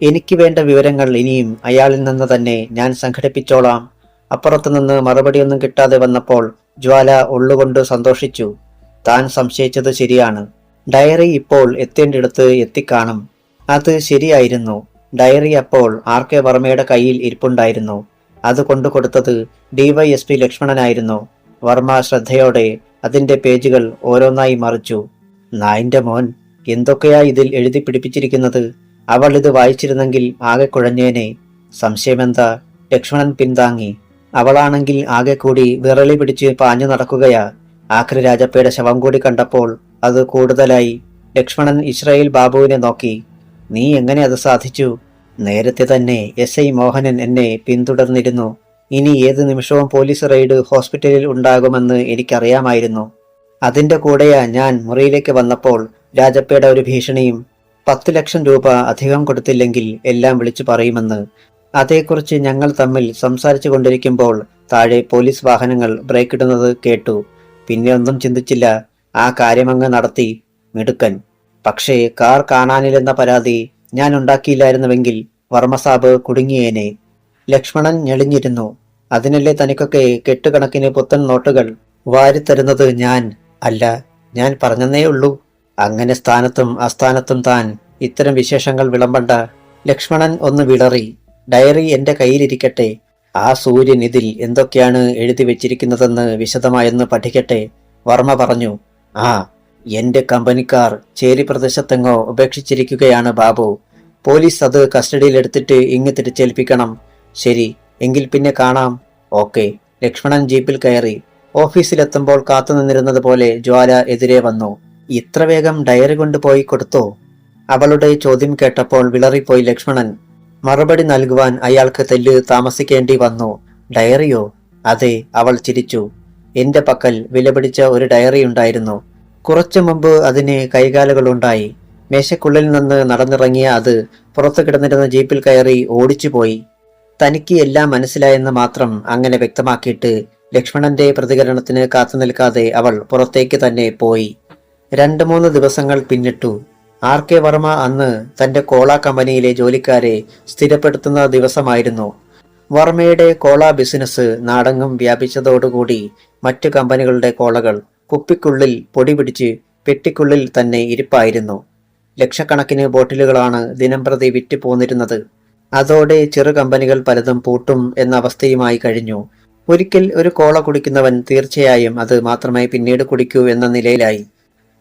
A: എനിക്ക് വേണ്ട വിവരങ്ങൾ ഇനിയും അയാളിൽ നിന്ന് തന്നെ ഞാൻ സംഘടിപ്പിച്ചോളാം. അപ്പുറത്തുനിന്ന് മറുപടിയൊന്നും കിട്ടാതെ വന്നപ്പോൾ ജ്വാല ഉള്ളുകൊണ്ട് സന്തോഷിച്ചു. താൻ സംശയിച്ചത് ശരിയാണ്. ഡയറി ഇപ്പോൾ എത്തേണ്ടിടത്ത് എത്തിക്കാണും. അത് ശരിയായിരുന്നു. ഡയറി അപ്പോൾ RK വർമ്മയുടെ കയ്യിൽ ഇരിപ്പുണ്ടായിരുന്നു. അത് കൊണ്ടുകൊടുത്തത് DYSP ലക്ഷ്മണനായിരുന്നു. വർമ്മ ശ്രദ്ധയോടെ അതിന്റെ പേജുകൾ ഓരോന്നായി മറിച്ചു. നായിന്റെ മോൻ, എന്തൊക്കെയാ ഇതിൽ എഴുതി പിടിപ്പിച്ചിരിക്കുന്നത്? അവൾ ഇത് വായിച്ചിരുന്നെങ്കിൽ ആകെ കുഴഞ്ഞേനെ. സംശയമെന്താ? ലക്ഷ്മണൻ പിന്താങ്ങി. അവളാണെങ്കിൽ ആകെ കൂടി വിറളി പിടിച്ച് പാഞ്ഞു നടക്കുകയാ. ആക്രി രാജപ്പയുടെ ശവം കൂടി കണ്ടപ്പോൾ അത് കൂടുതലായി. ലക്ഷ്മണൻ ഇസ്രായേൽ ബാബുവിനെ നോക്കി. നീ എങ്ങനെ അത് സാധിച്ചു? നേരത്തെ തന്നെ SI മോഹനൻ എന്നെ പിന്തുടർന്നിരുന്നു. ഇനി ഏത് നിമിഷവും പോലീസ് റെയ്ഡ് ഹോസ്പിറ്റലിൽ ഉണ്ടാകുമെന്ന് എനിക്കറിയാമായിരുന്നു. അതിന്റെ കൂടെയാ ഞാൻ മുറിയിലേക്ക് വന്നപ്പോൾ രാജപ്പയുടെ ഒരു ഭീഷണിയും. 10 ലക്ഷം രൂപ അധികം കൊടുത്തില്ലെങ്കിൽ എല്ലാം വിളിച്ചു പറയുമെന്ന്. അതേക്കുറിച്ച് ഞങ്ങൾ തമ്മിൽ സംസാരിച്ചു കൊണ്ടിരിക്കുമ്പോൾ താഴെ പോലീസ് വാഹനങ്ങൾ ബ്രേക്ക് ഇടുന്നത് കേട്ടു. പിന്നെ ഒന്നും ചിന്തിച്ചില്ല. ആ കാര്യമങ്ങ് നടത്തി. മിടുക്കൻ. പക്ഷേ കാർ കാണാനില്ലെന്ന പരാതി ഞാൻ ഉണ്ടാക്കിയില്ലായിരുന്നുവെങ്കിൽ വർമ്മസാബ് കുടുങ്ങിയേനെ. ലക്ഷ്മണൻ ഞെളിഞ്ഞിരുന്നു. അതിനല്ലേ തനിക്കൊക്കെ കെട്ടുകണക്കിന് പുത്തൻ നോട്ടുകൾ വാരിത്തരുന്നത് ഞാൻ? അല്ല, ഞാൻ പറഞ്ഞെന്നേ ഉള്ളൂ. അങ്ങനെ സ്ഥാനത്തും അസ്ഥാനത്തും താൻ ഇത്തരം വിശേഷങ്ങൾ വിളമ്പണ്ട. ലക്ഷ്മണൻ ഒന്ന് വിളറി. ഡയറി എന്റെ കയ്യിലിരിക്കട്ടെ. ആ സൂര്യൻ ഇതിൽ എന്തൊക്കെയാണ് എഴുതി വെച്ചിരിക്കുന്നതെന്ന് വിശദമായൊന്ന് പഠിക്കട്ടെ. വർമ്മ പറഞ്ഞു. ആ, എന്റെ കമ്പനിക്കാർ ചേരി പ്രദേശത്തെങ്ങോ ഉപേക്ഷിച്ചിരിക്കുകയാണ് ബാബു. പോലീസ് അത് കസ്റ്റഡിയിലെടുത്തിട്ട് ഇങ്ങ് തിരിച്ചേൽപ്പിക്കണം. ശരി, എങ്കിൽ പിന്നെ കാണാം. ഓക്കെ. ലക്ഷ്മണൻ ജീപ്പിൽ കയറി. ഓഫീസിലെത്തുമ്പോൾ കാത്തുനിന്നിരുന്നത് പോലെ ജ്വാല എതിരെ വന്നു. ഇത്ര വേഗം ഡയറി കൊണ്ടുപോയി കൊടുത്തോ? അവളുടെ ചോദ്യം കേട്ടപ്പോൾ വിളറിപ്പോയി ലക്ഷ്മണൻ. മറുപടി നൽകുവാൻ അയാൾക്ക് തെല്ല് താമസിക്കേണ്ടി വന്നു. ഡയറിയോ? അതെ, അവൾ ചിരിച്ചു. എന്റെ പക്കൽ വിലപിടിച്ച ഒരു ഡയറി ഉണ്ടായിരുന്നു. കുറച്ചു മുമ്പ് അതിന് കൈകാലുകളുണ്ടായി. മേശക്കുള്ളിൽ നിന്ന് നടന്നിറങ്ങിയ അത് പുറത്തു കിടന്നിരുന്ന ജീപ്പിൽ കയറി ഓടിച്ചുപോയി. തനിക്ക് എല്ലാം മനസ്സിലായെന്ന് മാത്രം അങ്ങനെ വ്യക്തമാക്കിയിട്ട് ലക്ഷ്മണന്റെ പ്രതികരണത്തിന് കാത്തു നിൽക്കാതെ അവൾ പുറത്തേക്ക് തന്നെ പോയി. 2-3 ദിവസങ്ങൾ പിന്നിട്ടു. RK വർമ്മ അന്ന് തന്റെ കോള കമ്പനിയിലെ ജോലിക്കാരെ സ്ഥിരപ്പെടുത്തുന്ന ദിവസമായിരുന്നു. വർമ്മയുടെ കോള ബിസിനസ് നാടെങ്ങും വ്യാപിച്ചതോടുകൂടി മറ്റു കമ്പനികളുടെ കോളകൾ കുപ്പിക്കുള്ളിൽ പൊടി പിടിച്ച് പെട്ടിക്കുള്ളിൽ തന്നെ ഇരിപ്പായിരുന്നു. ലക്ഷക്കണക്കിന് ബോട്ടിലുകളാണ് ദിനംപ്രതി വിറ്റ് പോന്നിരുന്നത്. അതോടെ ചെറു കമ്പനികൾ പലതും പൂട്ടും എന്ന അവസ്ഥയുമായി കഴിഞ്ഞു. ഒരിക്കൽ ഒരു കോള കുടിക്കുന്നവൻ തീർച്ചയായും അത് മാത്രമേ പിന്നീട് കുടിക്കൂ എന്ന നിലയിലായി.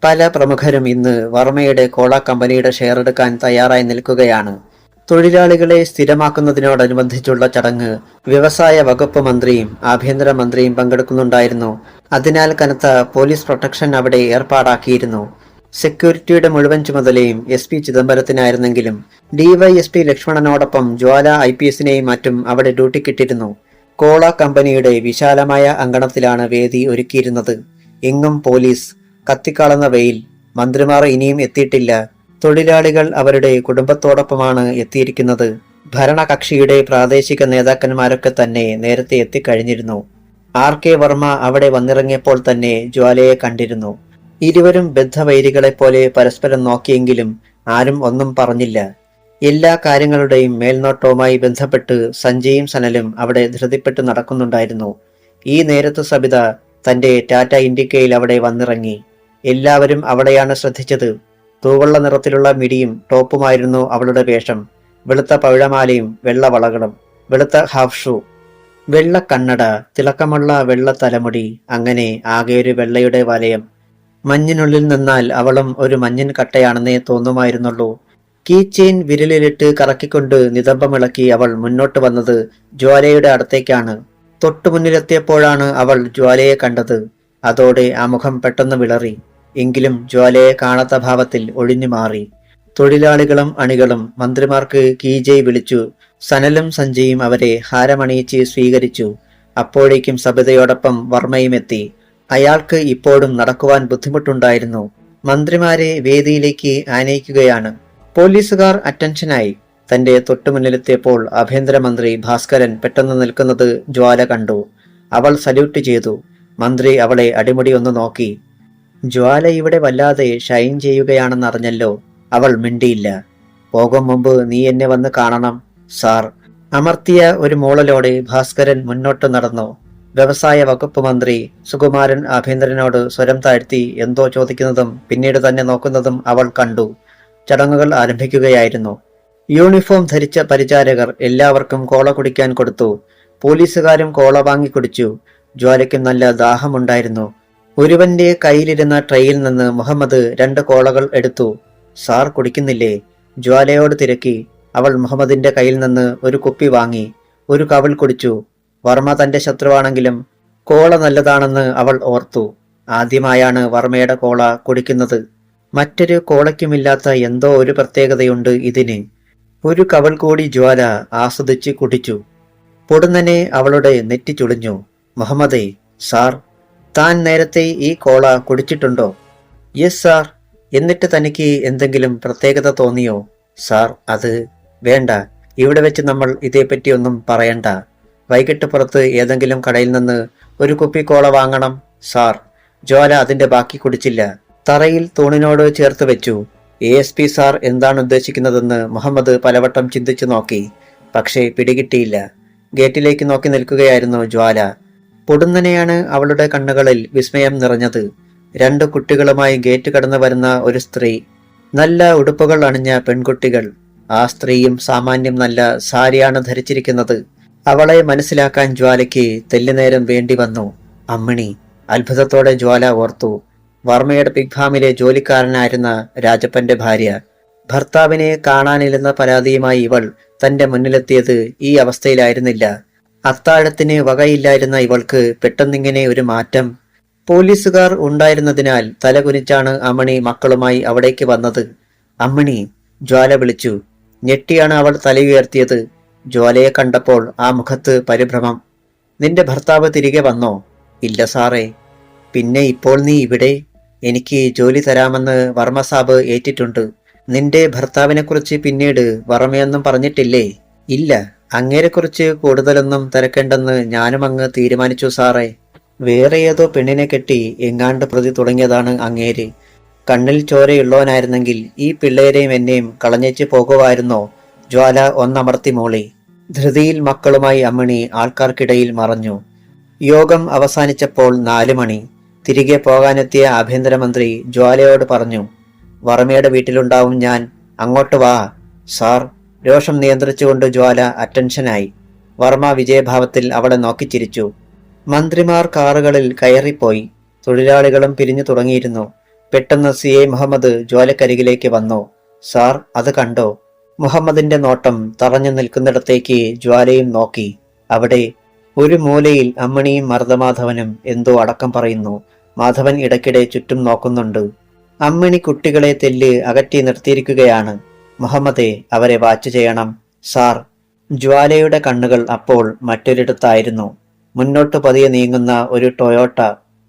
A: പല പ്രമുഖരും ഇന്ന് വർമ്മയുടെ കോള കമ്പനിയുടെ ഷെയർ എടുക്കാൻ തയ്യാറായി നിൽക്കുകയാണ്. തൊഴിലാളികളെ സ്ഥിരമാക്കുന്നതിനോടനുബന്ധിച്ചുള്ള ചടങ്ങ് വ്യവസായ വകുപ്പ് മന്ത്രിയും ആഭ്യന്തര മന്ത്രിയും പങ്കെടുക്കുന്നുണ്ടായിരുന്നു. അതിനാൽ കനത്ത പോലീസ് പ്രൊട്ടക്ഷൻ അവിടെ ഏർപ്പാടാക്കിയിരുന്നു. സെക്യൂരിറ്റിയുടെ മുഴുവൻ ചുമതലയും SP ചിദംബരത്തിനായിരുന്നെങ്കിലും DYSP ലക്ഷ്മണനോടൊപ്പം ജ്വാല IPSനെയും മറ്റും അവിടെ ഡ്യൂട്ടിക്കിട്ടിരുന്നു. കോള കമ്പനിയുടെ വിശാലമായ അങ്കണത്തിലാണ് വേദി ഒരുക്കിയിരുന്നത്. എങ്ങും പോലീസ്, കത്തിക്കാളുന്ന വെയിൽ. മന്ത്രിമാർ ഇനിയും എത്തിയിട്ടില്ല. തൊഴിലാളികൾ അവരുടെ കുടുംബത്തോടൊപ്പമാണ് എത്തിയിരിക്കുന്നത്. ഭരണകക്ഷിയുടെ പ്രാദേശിക നേതാക്കന്മാരൊക്കെ തന്നെ നേരത്തെ എത്തിക്കഴിഞ്ഞിരുന്നു. RK വർമ്മ അവിടെ വന്നിറങ്ങിയപ്പോൾ തന്നെ ജ്വാലയെ കണ്ടിരുന്നു. ഇരുവരും ബദ്ധവൈരികളെപ്പോലെ പരസ്പരം നോക്കിയെങ്കിലും ആരും ഒന്നും പറഞ്ഞില്ല. എല്ലാ കാര്യങ്ങളുടെയും മേൽനോട്ടവുമായി ബന്ധപ്പെട്ട് സഞ്ജയും സനലും അവിടെ ധൃതിപ്പെട്ട് നടക്കുന്നുണ്ടായിരുന്നു. ഈ നേരത്ത് സബിത തന്റെ ടാറ്റ ഇൻഡിക്കയിൽ അവിടെ വന്നിറങ്ങി. എല്ലാവരും അവളെയാണ് ശ്രദ്ധിച്ചത്. തൂവള്ള നിറത്തിലുള്ള മിടിയും ടോപ്പുമായിരുന്നു അവളുടെ വേഷം. വെളുത്ത പവിഴമാലയും വെള്ള വളകളും, വെളുത്ത ഹാഫ് ഷൂ, വെള്ള കണ്ണട, തിളക്കമുള്ള വെള്ള തലമുടി, അങ്ങനെ ആകെ ഒരു വെള്ളയുടെ വലയം. മഞ്ഞിനുള്ളിൽ നിന്നാൽ അവളും ഒരു മഞ്ഞിൻ കട്ടയാണെന്നേ തോന്നുമായിരുന്നുള്ളൂ. കീ ചെയിൻ വിരലിലിട്ട് കറക്കിക്കൊണ്ട് നിതംബമിളക്കി അവൾ മുന്നോട്ട് വന്നത് ജ്വാലയുടെ അടുത്തേക്കാണ്. തൊട്ടുമുന്നിലെത്തിയപ്പോഴാണ് അവൾ ജ്വാലയെ കണ്ടത്. അതോടെ ആ മുഖം പെട്ടെന്ന് വിളറി. എങ്കിലും ജ്വാലയെ കാണാത്ത ഭാവത്തിൽ ഒഴിഞ്ഞു മാറി. തൊഴിലാളികളും അണികളും മന്ത്രിമാർക്ക് കീജയ് വിളിച്ചു. സനലും സഞ്ജയും അവരെ ഹാരമണിയിച്ച് സ്വീകരിച്ചു. അപ്പോഴേക്കും സബിതയോടൊപ്പം വർമ്മയും എത്തി. അയാൾക്ക് ഇപ്പോഴും നടക്കുവാൻ ബുദ്ധിമുട്ടുണ്ടായിരുന്നു. മന്ത്രിമാരെ വേദിയിലേക്ക് ആനയിക്കുകയാണ്. പോലീസുകാർ അറ്റൻഷനായി. തന്റെ തൊട്ടുമുന്നിലെത്തിയപ്പോൾ ആഭ്യന്തരമന്ത്രി ഭാസ്കരൻ പെട്ടെന്ന് നിൽക്കുന്നത് ജ്വാല കണ്ടു. അവൾ സല്യൂട്ട് ചെയ്തു. മന്ത്രി അവളെ അടിമുടി ഒന്ന് നോക്കി. ജ്വാല ഇവിടെ വല്ലാതെ ഷൈൻ ചെയ്യുകയാണെന്നറിഞ്ഞല്ലോ. അവൾ മിണ്ടിയില്ല. പോകും മുമ്പ് നീ എന്നെ വന്ന് കാണണം സാർ. അമർത്തിയ ഒരു മൂളലോടെ ഭാസ്കരൻ മുന്നോട്ട് നടന്നു. വ്യവസായ വകുപ്പ് മന്ത്രി സുകുമാരൻ ആഭ്യന്തരനോട് സ്വരം താഴ്ത്തി എന്തോ ചോദിക്കുന്നതും പിന്നീട് തന്നെ നോക്കുന്നതും അവൾ കണ്ടു. ചടങ്ങുകൾ ആരംഭിക്കുകയായിരുന്നു. യൂണിഫോം ധരിച്ച പരിചാരകർ എല്ലാവർക്കും കോള കുടിക്കാൻ കൊടുത്തു. പോലീസുകാരും കോള വാങ്ങി കുടിച്ചു. ജ്വാലയ്ക്കും നല്ല ദാഹമുണ്ടായിരുന്നു. ഒരുവന്റെ കയ്യിലിരുന്ന ട്രെയിൽ നിന്ന് മുഹമ്മദ് 2 കോളകൾ എടുത്തു. സാർ കുടിക്കുന്നില്ലേ? ജ്വാലയോട് തിരക്കി. അവൾ മുഹമ്മദിന്റെ കയ്യിൽ നിന്ന് ഒരു കുപ്പി വാങ്ങി. ഒരു കവിൾ കുടിച്ചു. വർമ്മ തന്റെ ശത്രുവാണെങ്കിലും കോള നല്ലതാണെന്ന് അവൾ ഓർത്തു. ആദ്യമായാണ് വർമ്മയുടെ കോള കുടിക്കുന്നത്. മറ്റൊരു കോളയ്ക്കുമില്ലാത്ത എന്തോ ഒരു പ്രത്യേകതയുണ്ട് ഇതിന്. ഒരു കവൾ കൂടി ജ്വാല ആസ്വദിച്ച് കുടിച്ചു. പൊടുന്നനെ അവളുടെ നെറ്റി ചുളിഞ്ഞു. മുഹമ്മദേ, സാർ, താൻ നേരത്തെ ഈ കോള കുടിച്ചിട്ടുണ്ടോ? Yes sir. എന്നിട്ട് തനിക്ക് എന്തെങ്കിലും പ്രത്യേകത തോന്നിയോ? സാർ, അത് വേണ്ട. ഇവിടെ വെച്ച് നമ്മൾ ഇതേപ്പറ്റി ഒന്നും പറയണ്ട. വൈകിട്ട് പുറത്ത് ഏതെങ്കിലും കടയിൽ നിന്ന് ഒരു കുപ്പി കോള വാങ്ങണം സാർ. ജ്വാല അതിന്റെ ബാക്കി കുടിച്ചില്ല. തറയിൽ തൂണിനോട് ചേർത്ത് വെച്ചു. ASP സാർ എന്താണ് ഉദ്ദേശിക്കുന്നതെന്ന് മുഹമ്മദ് പലവട്ടം ചിന്തിച്ചു നോക്കി. പക്ഷേ പിടികിട്ടിയില്ല. ഗേറ്റിലേക്ക് നോക്കി നിൽക്കുകയായിരുന്നു ജ്വാല. പൊടുന്നനെയാണ് അവളുടെ കണ്ണുകളിൽ വിസ്മയം നിറഞ്ഞത്. 2 കുട്ടികളുമായി ഗേറ്റ് കടന്നു വരുന്ന ഒരു സ്ത്രീ. നല്ല ഉടുപ്പുകൾ അണിഞ്ഞ പെൺകുട്ടികൾ. ആ സ്ത്രീയും സാമാന്യം നല്ല സാരിയാണ് ധരിച്ചിരിക്കുന്നത്. അവളെ മനസ്സിലാക്കാൻ ജ്വാലയ്ക്ക് തെല്ലുനേരം വേണ്ടി വന്നു. അമ്മിണി, അത്ഭുതത്തോടെ ജ്വാല ഓർത്തു. വർമ്മയുടെ പിഗ് ഫാമിലെ ജോലിക്കാരനായിരുന്ന രാജപ്പന്റെ ഭാര്യ. ഭർത്താവിനെ കാണാനില്ലെന്ന പരാതിയുമായി ഇവൾ തന്റെ മുന്നിലെത്തിയത് ഈ അവസ്ഥയിലായിരുന്നില്ല. അത്താഴത്തിന് വകയില്ലായിരുന്ന ഇവൾക്ക് പെട്ടെന്നിങ്ങനെ ഒരു മാറ്റം. പോലീസുകാർ ഉണ്ടായിരുന്നതിനാൽ തലകുനിച്ചാണ് അമ്മണി മക്കളുമായി അവിടേക്ക് വന്നത്. അമ്മണി, ജ്വാല വിളിച്ചു. ഞെട്ടിയാണ് അവൾ തലയുയർത്തിയത്. ജ്വാലയെ കണ്ടപ്പോൾ ആ മുഖത്ത് പരിഭ്രമം. നിന്റെ ഭർത്താവ് തിരികെ വന്നോ? ഇല്ല സാറേ. പിന്നെ ഇപ്പോൾ നീ ഇവിടെ? എനിക്ക് ജോലി തരാമെന്ന് വർമ്മ സാബ് ഏറ്റിട്ടുണ്ട്. നിന്റെ ഭർത്താവിനെക്കുറിച്ച് പിന്നീട് വർമ്മയൊന്നും പറഞ്ഞിട്ടില്ലേ? ഇല്ല, അങ്ങേരെക്കുറിച്ച് കൂടുതലൊന്നും തിരക്കേണ്ടെന്ന് ഞാനും അങ്ങ് തീരുമാനിച്ചു സാറേ. വേറെ ഏതോ പെണ്ണിനെ കെട്ടി എങ്ങാണ്ട് പ്രതി തുടങ്ങിയതാണ് അങ്ങേര്. കണ്ണിൽ ചോരയുള്ളവനായിരുന്നെങ്കിൽ ഈ പിള്ളേരെയും എന്നെയും കളഞ്ഞേച്ച് പോകുമായിരുന്നോ? ജ്വാല ഒന്നമർത്തി മൂളി. ധൃതിയിൽ മക്കളുമായി അമ്മിണി ആൾക്കാർക്കിടയിൽ മറഞ്ഞു. യോഗം അവസാനിച്ചപ്പോൾ 4 മണി. തിരികെ പോകാനെത്തിയ ആഭ്യന്തരമന്ത്രി ജ്വാലയോട് പറഞ്ഞു, വർമ്മയുടെ വീട്ടിലുണ്ടാവും ഞാൻ, അങ്ങോട്ട് വാ. സാർ. രോഷം നിയന്ത്രിച്ചുകൊണ്ട് ജ്വാല അറ്റൻഷനായി. വർമ്മ വിജയഭാവത്തിൽ അവളെ നോക്കിച്ചിരിച്ചു. മന്ത്രിമാർ കാറുകളിൽ കയറിപ്പോയി. തൊഴിലാളികളും പിരിഞ്ഞു തുടങ്ങിയിരുന്നു. പെട്ടെന്ന് CI മുഹമ്മദ് ജ്വാലക്കരികിലേക്ക് വന്നു. സാർ, അത് കണ്ടോ? മുഹമ്മദിന്റെ നോട്ടം തറഞ്ഞു നിൽക്കുന്നിടത്തേക്ക് ജ്വാലയും നോക്കി. അവിടെ ഒരു മൂലയിൽ അമ്മിണിയും മർദ്ദമാധവനും എന്തോ അടക്കം പറയുന്നു. മാധവൻ ഇടയ്ക്കിടെ ചുറ്റും നോക്കുന്നുണ്ട്. അമ്മിണി കുട്ടികളെ തെല്ല് അകറ്റി നിർത്തിയിരിക്കുകയാണ്. മുഹമ്മദെ, അവരെ വാച്ച് ചെയ്യണം. സാർ. ജ്വാലയുടെ കണ്ണുകൾ അപ്പോൾ മറ്റൊരിടത്തായിരുന്നു. മുന്നോട്ട് പതിയെ നീങ്ങുന്ന ഒരു ടൊയോട്ട.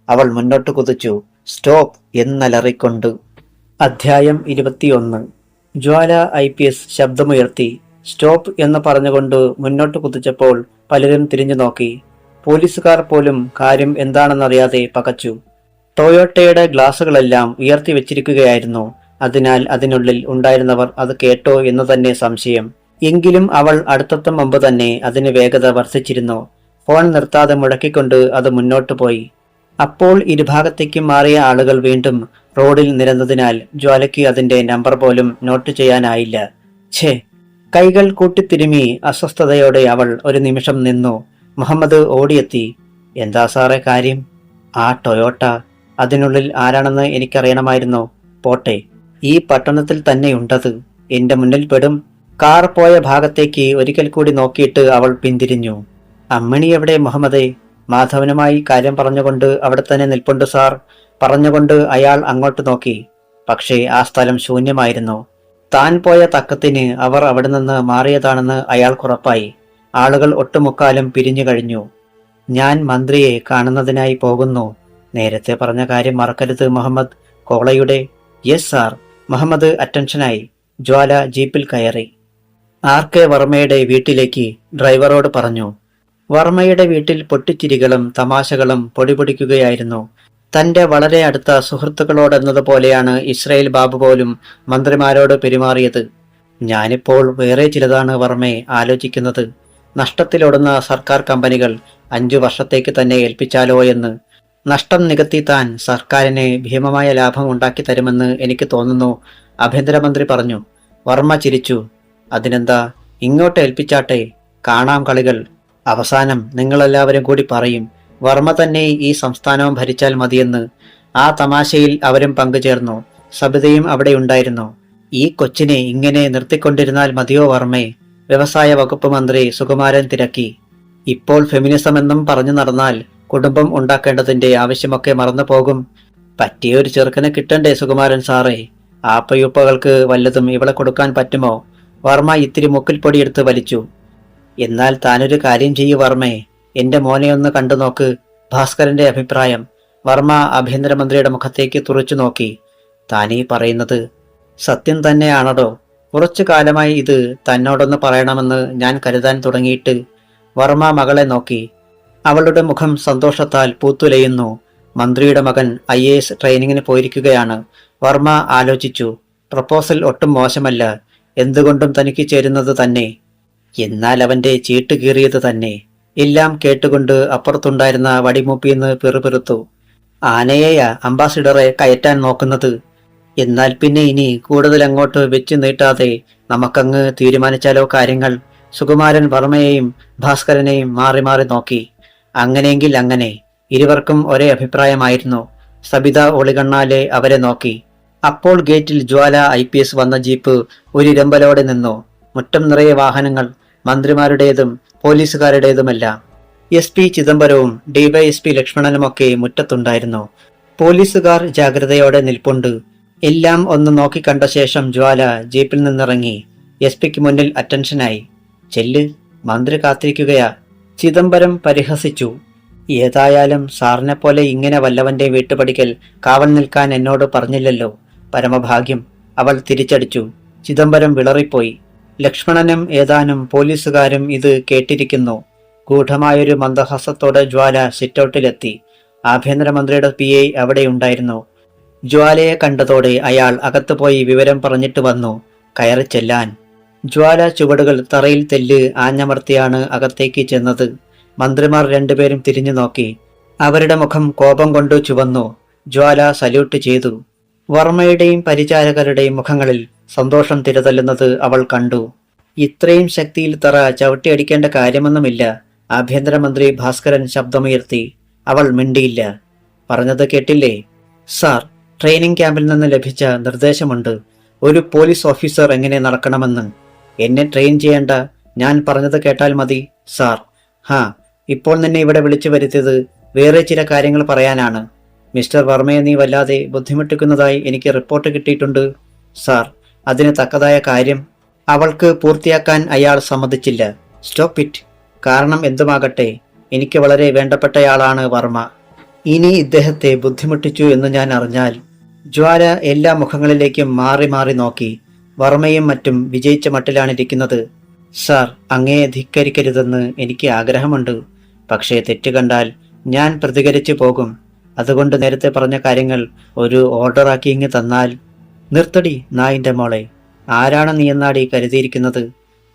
A: അവൾ മുന്നോട്ട് കുതിച്ചു. സ്റ്റോപ്പ് എന്നലറിക്കൊണ്ട്. അധ്യായം 21. ജ്വാല IPS ശബ്ദമുയർത്തി. സ്റ്റോപ്പ് എന്ന് പറഞ്ഞുകൊണ്ട് മുന്നോട്ട് കുതിച്ചപ്പോൾ പലരും തിരിഞ്ഞു നോക്കി. പോലീസുകാർ പോലും കാര്യം എന്താണെന്നറിയാതെ പകച്ചു. ടൊയോട്ടയുടെ ഗ്ലാസുകളെല്ലാം ഉയർത്തി വെച്ചിരിക്കുകയായിരുന്നു. അതിനാൽ അതിനുള്ളിൽ ഉണ്ടായിരുന്നവർ അത് കേട്ടോ എന്ന് തന്നെ സംശയം. എങ്കിലും അവൾ അടുത്തെത്തും മുമ്പ് തന്നെ അതിന് വേഗത വർദ്ധിച്ചിരുന്നു. ഫോൺ നിർത്താതെ മുഴക്കിക്കൊണ്ട് അത് മുന്നോട്ട് പോയി. അപ്പോൾ ഇരുഭാഗത്തേക്കും മാറിയ ആളുകൾ വീണ്ടും റോഡിൽ നിരന്നതിനാൽ ജ്വാലയ്ക്ക് അതിന്റെ നമ്പർ പോലും നോട്ട് ചെയ്യാനായില്ല. ഛേ! കൈകൾ കൂട്ടിത്തിരുമി അസ്വസ്ഥതയോടെ അവൾ ഒരു നിമിഷം നിന്നു. മുഹമ്മദ് ഓടിയെത്തി. എന്താ സാറേ കാര്യം? ആ ടൊയോട്ട. അതിനുള്ളിൽ ആരാണെന്ന് എനിക്കറിയണമായിരുന്നു. പോട്ടെ, ഈ പട്ടണത്തിൽ തന്നെയുണ്ടത്. എന്റെ മുന്നിൽ പെടും. കാർ പോയ ഭാഗത്തേക്ക് ഒരിക്കൽ കൂടി നോക്കിയിട്ട് അവൾ പിന്തിരിഞ്ഞു. അമ്മിണി എവിടെ മുഹമ്മദേ? മാധവനുമായി കാര്യം പറഞ്ഞുകൊണ്ട് അവിടെ തന്നെ നിൽപ്പുണ്ട് സാർ. പറഞ്ഞുകൊണ്ട് അയാൾ അങ്ങോട്ട് നോക്കി. പക്ഷേ ആ സ്ഥലം ശൂന്യമായിരുന്നു. താൻ പോയ തക്കത്തിന് അവർ അവിടെ നിന്ന് മാറിയതാണെന്ന് അയാൾക്കുറപ്പായി. ആളുകൾ ഒട്ടുമുക്കാലും പിരിഞ്ഞു കഴിഞ്ഞു. ഞാൻ മന്ത്രിയെ കാണുന്നതിനായി പോകുന്നു. നേരത്തെ പറഞ്ഞ കാര്യം മറക്കരുത് മുഹമ്മദ്. കോളയുടെ. Yes sir. മുഹമ്മദ് അറ്റൻഷനായി. ജ്വാല ജീപ്പിൽ കയറി. RK വർമ്മയുടെ വീട്ടിലേക്ക് ഡ്രൈവറോട് പറഞ്ഞു. വർമ്മയുടെ വീട്ടിൽ പൊട്ടിച്ചിരികളും തമാശകളും പൊടിപൊടിക്കുകയായിരുന്നു. തന്റെ വളരെ അടുത്ത സുഹൃത്തുക്കളോടെന്നതുപോലെയാണ് ഇസ്രയേൽ ബാബു പോലും മന്ത്രിമാരോട് പെരുമാറിയത്. ഞാനിപ്പോൾ വേറെ ചിലതാണ് വർമ്മയെ ആലോചിക്കുന്നത്. നഷ്ടത്തിലോടുന്ന സർക്കാർ കമ്പനികൾ 5 വർഷത്തേക്ക് തന്നെ ഏൽപ്പിച്ചാലോ എന്ന്. നഷ്ടം നികത്തി താൻ സർക്കാരിന് ഭീമമായ ലാഭം ഉണ്ടാക്കി തരുമെന്ന് എനിക്ക് തോന്നുന്നു, ആഭ്യന്തരമന്ത്രി പറഞ്ഞു. വർമ്മ ചിരിച്ചു. അതിനെന്താ, ഇങ്ങോട്ട് ഏൽപ്പിച്ചാട്ടെ. കാണാം കളികൾ. അവസാനം നിങ്ങളെല്ലാവരും കൂടി പറയും വർമ്മ തന്നെ ഈ സംസ്ഥാനവും ഭരിച്ചാൽ മതിയെന്ന്. ആ തമാശയിൽ അവരും പങ്കുചേർന്നു. സബിതയും അവിടെ ഉണ്ടായിരുന്നു. ഈ കൊച്ചിനെ ഇങ്ങനെ നിർത്തിക്കൊണ്ടിരുന്നാൽ മതിയോ വർമ്മേ? വ്യവസായ വകുപ്പ് മന്ത്രി സുകുമാരൻ തിരക്കി. ഇപ്പോൾ ഫെമിനിസം എന്നും പറഞ്ഞു നടന്നാൽ കുടുംബം ഉണ്ടാക്കേണ്ടതിന്റെ ആവശ്യമൊക്കെ മറന്നു പോകും. പറ്റിയൊരു ചെറുക്കനെ കിട്ടണ്ടേ സുകുമാരൻ സാറേ? ആപ്പയുപ്പകൾക്ക് വല്ലതും ഇവിടെ കൊടുക്കാൻ പറ്റുമോ? വർമ്മ ഇത്തിരി മുക്കിൽ പൊടിയെടുത്ത് വലിച്ചു. എന്നാൽ താനൊരു കാര്യം ചെയ്യൂ വർമ്മേ. എന്റെ മോനെ ഒന്ന് കണ്ടു നോക്ക്. ഭാസ്കരന്റെ അഭിപ്രായം. വർമ്മ ആഭ്യന്തരമന്ത്രിയുടെ മുഖത്തേക്ക് തുറച്ചു നോക്കി. താനീ പറയുന്നത് സത്യം തന്നെയാണോ? കുറച്ചു കാലമായി ഇത് തന്നോടൊന്ന് പറയണമെന്ന് ഞാൻ കരുതാൻ തുടങ്ങിയിട്ട്. വർമ്മ മകളെ നോക്കി. അവളുടെ മുഖം സന്തോഷത്താൽ പൂത്തുലയുന്നു. മന്ത്രിയുടെ മകൻ IAS ട്രെയിനിങ്ങിന് പോയിരിക്കുകയാണ്. വർമ്മ ആലോചിച്ചു. പ്രപ്പോസൽ ഒട്ടും മോശമല്ല. എന്തുകൊണ്ടും തനിക്ക് ചേരുന്നത് തന്നെ. എന്നാൽ അവന്റെ ചീട്ട് കീറിയത് തന്നെ. എല്ലാം കേട്ടുകൊണ്ട് അപ്പുറത്തുണ്ടായിരുന്ന വടിമൂപ്പിന്ന് പിറുപിറുത്തു. ആനയെയാ അംബാസിഡറെ കയറ്റാൻ നോക്കുന്നത്? എന്നാൽ പിന്നെ ഇനി കൂടുതൽ അങ്ങോട്ട് വെച്ചു നീട്ടാതെ നമുക്കങ്ങ് തീരുമാനിച്ചാലോ കാര്യങ്ങൾ? സുകുമാരൻ വർമ്മയെയും ഭാസ്കരനെയും മാറി മാറി നോക്കി. അങ്ങനെയെങ്കിൽ അങ്ങനെ. ഇരുവർക്കും ഒരേ അഭിപ്രായമായിരുന്നു. സബിത ഒളികണ്ണാലെ അവരെ നോക്കി. അപ്പോൾ ഗേറ്റിൽ ജ്വാല IPS വന്ന ജീപ്പ് ഒരു ഇരമ്പലോടെ നിന്നു. മുറ്റം നിറയെ വാഹനങ്ങൾ, മന്ത്രിമാരുടേതും പോലീസുകാരുടേതുമെല്ലാം. SP ചിദംബരവും DYSP ലക്ഷ്മണനുമൊക്കെ മുറ്റത്തുണ്ടായിരുന്നു. പോലീസുകാർ ജാഗ്രതയോടെ നിൽപ്പുണ്ട്. എല്ലാം ഒന്ന് നോക്കിക്കണ്ട ശേഷം ജ്വാല ജീപ്പിൽ നിന്നിറങ്ങി. SP മുന്നിൽ അറ്റൻഷനായി. ചെല്ല്, മന്ത്രി കാത്തിരിക്കുകയാ. ചിദംബരം പരിഹസിച്ചു. ഏതായാലും സാറിനെ പോലെ ഇങ്ങനെ വല്ലവന്റെ വീട്ടുപടിക്കൽ കാവൽ നിൽക്കാൻ എന്നോട് പറഞ്ഞില്ലല്ലോ. പരമഭാഗ്യം, അവൾ തിരിച്ചടിച്ചു. ചിദംബരം വിളറിപ്പോയി. ലക്ഷ്മണനും ഏതാനും പോലീസുകാരും ഇത് കേട്ടിരിക്കുന്നു. ഗൂഢമായൊരു മന്ദഹാസത്തോടെ ജ്വാല സിറ്റൗട്ടിലെത്തി. ആഭ്യന്തരമന്ത്രിയുടെ PA അവിടെയുണ്ടായിരുന്നു. ജ്വാലയെ കണ്ടതോടെ അയാൾ അകത്തുപോയി വിവരം പറഞ്ഞിട്ട് വന്നു. കയറി ചെല്ലാൻ. ജ്വാല ചുവടുകൾ തറയിൽ തെല്ല് ആഞ്ഞമർത്തിയാണ് അകത്തേക്ക് ചെന്നത്. മന്ത്രിമാർ രണ്ടുപേരും തിരിഞ്ഞു നോക്കി. അവരുടെ മുഖം കോപം കൊണ്ട് ചുവന്നു. ജ്വാല സല്യൂട്ട് ചെയ്തു. വർമ്മയുടെയും പരിചാരകരുടെയും മുഖങ്ങളിൽ സന്തോഷം തിരതല്ലുന്നത് അവൾ കണ്ടു. ഇത്രയും ശക്തിയിൽ തറ ചവിട്ടിയടിക്കേണ്ട കാര്യമൊന്നുമില്ല. ആഭ്യന്തരമന്ത്രി ഭാസ്കരൻ ശബ്ദമുയർത്തി. അവൾ മിണ്ടിയില്ല. പറഞ്ഞത് കേട്ടില്ലേ? സാർ, ട്രെയിനിങ് ക്യാമ്പിൽ നിന്ന് ലഭിച്ച നിർദ്ദേശമുണ്ട്. ഒരു പോലീസ് ഓഫീസർ എങ്ങനെ നടക്കണമെന്ന്. എന്നെ ട്രെയിൻ ചെയ്യേണ്ട, ഞാൻ പറഞ്ഞത് കേട്ടാൽ മതി സാർ. ഇപ്പോൾ നിന്നെ ഇവിടെ വിളിച്ചു വരുത്തിയത് വേറെ ചില കാര്യങ്ങൾ പറയാനാണ്. മിസ്റ്റർ വർമ്മയെ നീ വല്ലാതെ ബുദ്ധിമുട്ടിക്കുന്നതായി എനിക്ക് റിപ്പോർട്ട് കിട്ടിയിട്ടുണ്ട് സാർ. അതിന് തക്കതായ കാര്യം. അവൾക്ക് പൂർത്തിയാക്കാൻ അയാൾ സമ്മതിച്ചില്ല. Stop it. കാരണം എന്തുമാകട്ടെ, എനിക്ക് വളരെ വേണ്ടപ്പെട്ടയാളാണ് വർമ്മ. ഇനി ഇദ്ദേഹത്തെ ബുദ്ധിമുട്ടിച്ചു എന്ന് ഞാൻ അറിഞ്ഞാൽ. ജ്വാല എല്ലാ മുഖങ്ങളിലേക്കും മാറി മാറി നോക്കി. വർമ്മയും മറ്റും വിജയിച്ച മട്ടിലാണിരിക്കുന്നത്. സാർ, അങ്ങയെ ധിക്കരിക്കരുതെന്ന് എനിക്ക് ആഗ്രഹമുണ്ട്. പക്ഷേ തെറ്റ് കണ്ടാൽ ഞാൻ പ്രതികരിച്ചു പോകും. അതുകൊണ്ട് നേരത്തെ പറഞ്ഞ കാര്യങ്ങൾ ഒരു ഓർഡറാക്കി ഇങ്ങ് തന്നാൽ. നിർത്തടി നായിന്റെ മോളെ. ആരാണ് നീ എന്നാടി കരുതിയിരിക്കുന്നത്?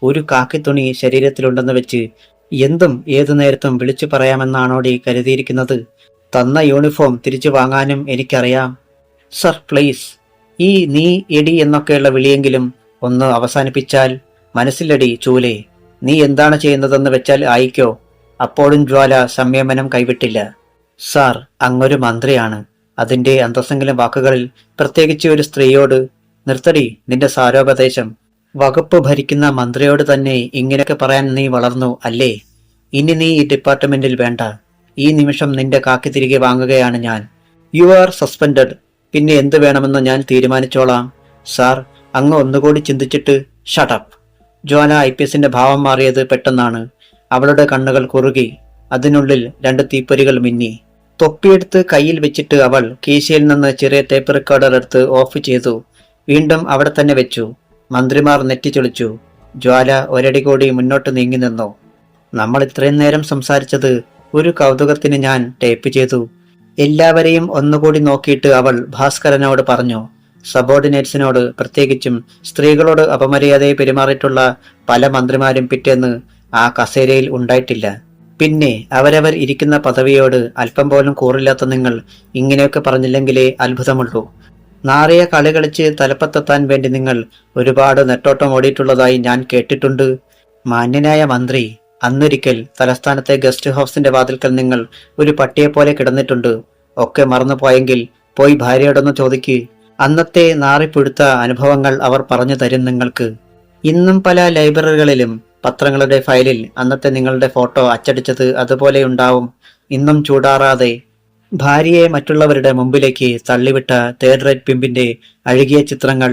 A: ഒരു കാക്കിത്തുണി ശരീരത്തിലുണ്ടെന്ന് വെച്ച് എന്തും ഏതു നേരത്തും വിളിച്ചു പറയാമെന്നാണോടി കരുതിയിരിക്കുന്നത്? തന്ന യൂണിഫോം തിരിച്ചു വാങ്ങാനും എനിക്കറിയാം. സർ പ്ലീസ്, ഈ നീ എടി എന്നൊക്കെയുള്ള വിളിയെങ്കിലും ഒന്ന് അവസാനിപ്പിച്ചാൽ. മനസ്സിലടി ചൂലേ, നീ എന്താണ് ചെയ്യുന്നതെന്ന് വെച്ചാൽ ആയിക്കോ. അപ്പോഴും ജ്വാല സംയമനം കൈവിട്ടില്ല. സാർ, അങ്ങൊരു മന്ത്രിയാണ്. അതിന്റെ അന്തസ്സെങ്കിലും വാക്കുകളിൽ, പ്രത്യേകിച്ച് ഒരു സ്ത്രീയോട്. നിർത്തടി നിന്റെ സാരോപദേശം. വകുപ്പ് ഭരിക്കുന്ന മന്ത്രിയോട് തന്നെ ഇങ്ങനെയൊക്കെ പറയാൻ നീ വളർന്നു അല്ലേ? ഇനി നീ ഈ ഡിപ്പാർട്ട്മെന്റിൽ വേണ്ട. ഈ നിമിഷം നിന്റെ കാക്കി തിരികെ വാങ്ങുകയാണ് ഞാൻ. You are suspended. പിന്നെ എന്ത് വേണമെന്ന് ഞാൻ തീരുമാനിച്ചോളാം. സാർ, അങ്ങ് ഒന്നുകൂടി ചിന്തിച്ചിട്ട്. ഷട്ടപ്പ്. ജ്വാല IPSന്റെ ഭാവം മാറിയത് പെട്ടെന്നാണ്. അവളുടെ കണ്ണുകൾ കുറുകി. അതിനുള്ളിൽ 2 തീപ്പൊരികൾ മിന്നി. തൊപ്പിയെടുത്ത് കയ്യിൽ വെച്ചിട്ട് അവൾ കീശയിൽ നിന്ന് ചെറിയ ടേപ്പ് റെക്കോർഡർ എടുത്ത് ഓഫ് ചെയ്തു. വീണ്ടും അവിടെ തന്നെ വെച്ചു. മന്ത്രിമാർ നെറ്റിച്ചൊളിച്ചു. ജ്വാല ഒരടി കൂടി മുന്നോട്ട് നീങ്ങി നിന്നു. നമ്മൾ ഇത്രയും നേരം സംസാരിച്ചത് ഒരു കൗതുകത്തിന് ഞാൻ ടേപ്പ് ചെയ്തു. എല്ലാവരെയും ഒന്നുകൂടി നോക്കിയിട്ട് അവൾ ഭാസ്കരനോട് പറഞ്ഞു. സബോർഡിനേറ്റ്സിനോട്, പ്രത്യേകിച്ചും സ്ത്രീകളോട് അപമര്യാദയെ പെരുമാറിയിട്ടുള്ള പല മന്ത്രിമാരും പിറ്റേന്ന് ആ കസേരയിൽ ഉണ്ടായിട്ടില്ല. പിന്നെ അവരവർ ഇരിക്കുന്ന പദവിയോട് അല്പം പോലും കൂറില്ലാത്ത നിങ്ങൾ ഇങ്ങനെയൊക്കെ പറഞ്ഞില്ലെങ്കിലേ അത്ഭുതമുള്ളൂ. നാറിയ കളി കളിച്ച് തലപ്പത്തെത്താൻ വേണ്ടി നിങ്ങൾ ഒരുപാട് നെട്ടോട്ടം ഓടിയിട്ടുള്ളതായി ഞാൻ കേട്ടിട്ടുണ്ട്. മാന്യനായ മന്ത്രി, അന്നൊരിക്കൽ തലസ്ഥാനത്തെ ഗസ്റ്റ് ഹൗസിന്റെ വാതിൽക്കൽ നിങ്ങൾ ഒരു പട്ടിയെപ്പോലെ കിടന്നിട്ടുണ്ട്. ഒക്കെ മറന്നു പോയെങ്കിൽ പോയി ഭാര്യയോടൊന്ന് ചോദിക്ക്. അന്നത്തെ നാറിപ്പുഴുത്ത അനുഭവങ്ങൾ അവർ പറഞ്ഞു തരും നിങ്ങൾക്ക്. ഇന്നും പല ലൈബ്രറികളിലും പത്രങ്ങളുടെ ഫയലിൽ അന്നത്തെ നിങ്ങളുടെ ഫോട്ടോ അച്ചടിച്ചത് അതുപോലെ ഉണ്ടാവും. ഇന്നും ചൂടാറാതെ ഭാര്യയെ മറ്റുള്ളവരുടെ മുമ്പിലേക്ക് തള്ളിവിട്ട തേർഡ് റേറ്റ് പിമ്പിന്റെ അഴുകിയ ചിത്രങ്ങൾ.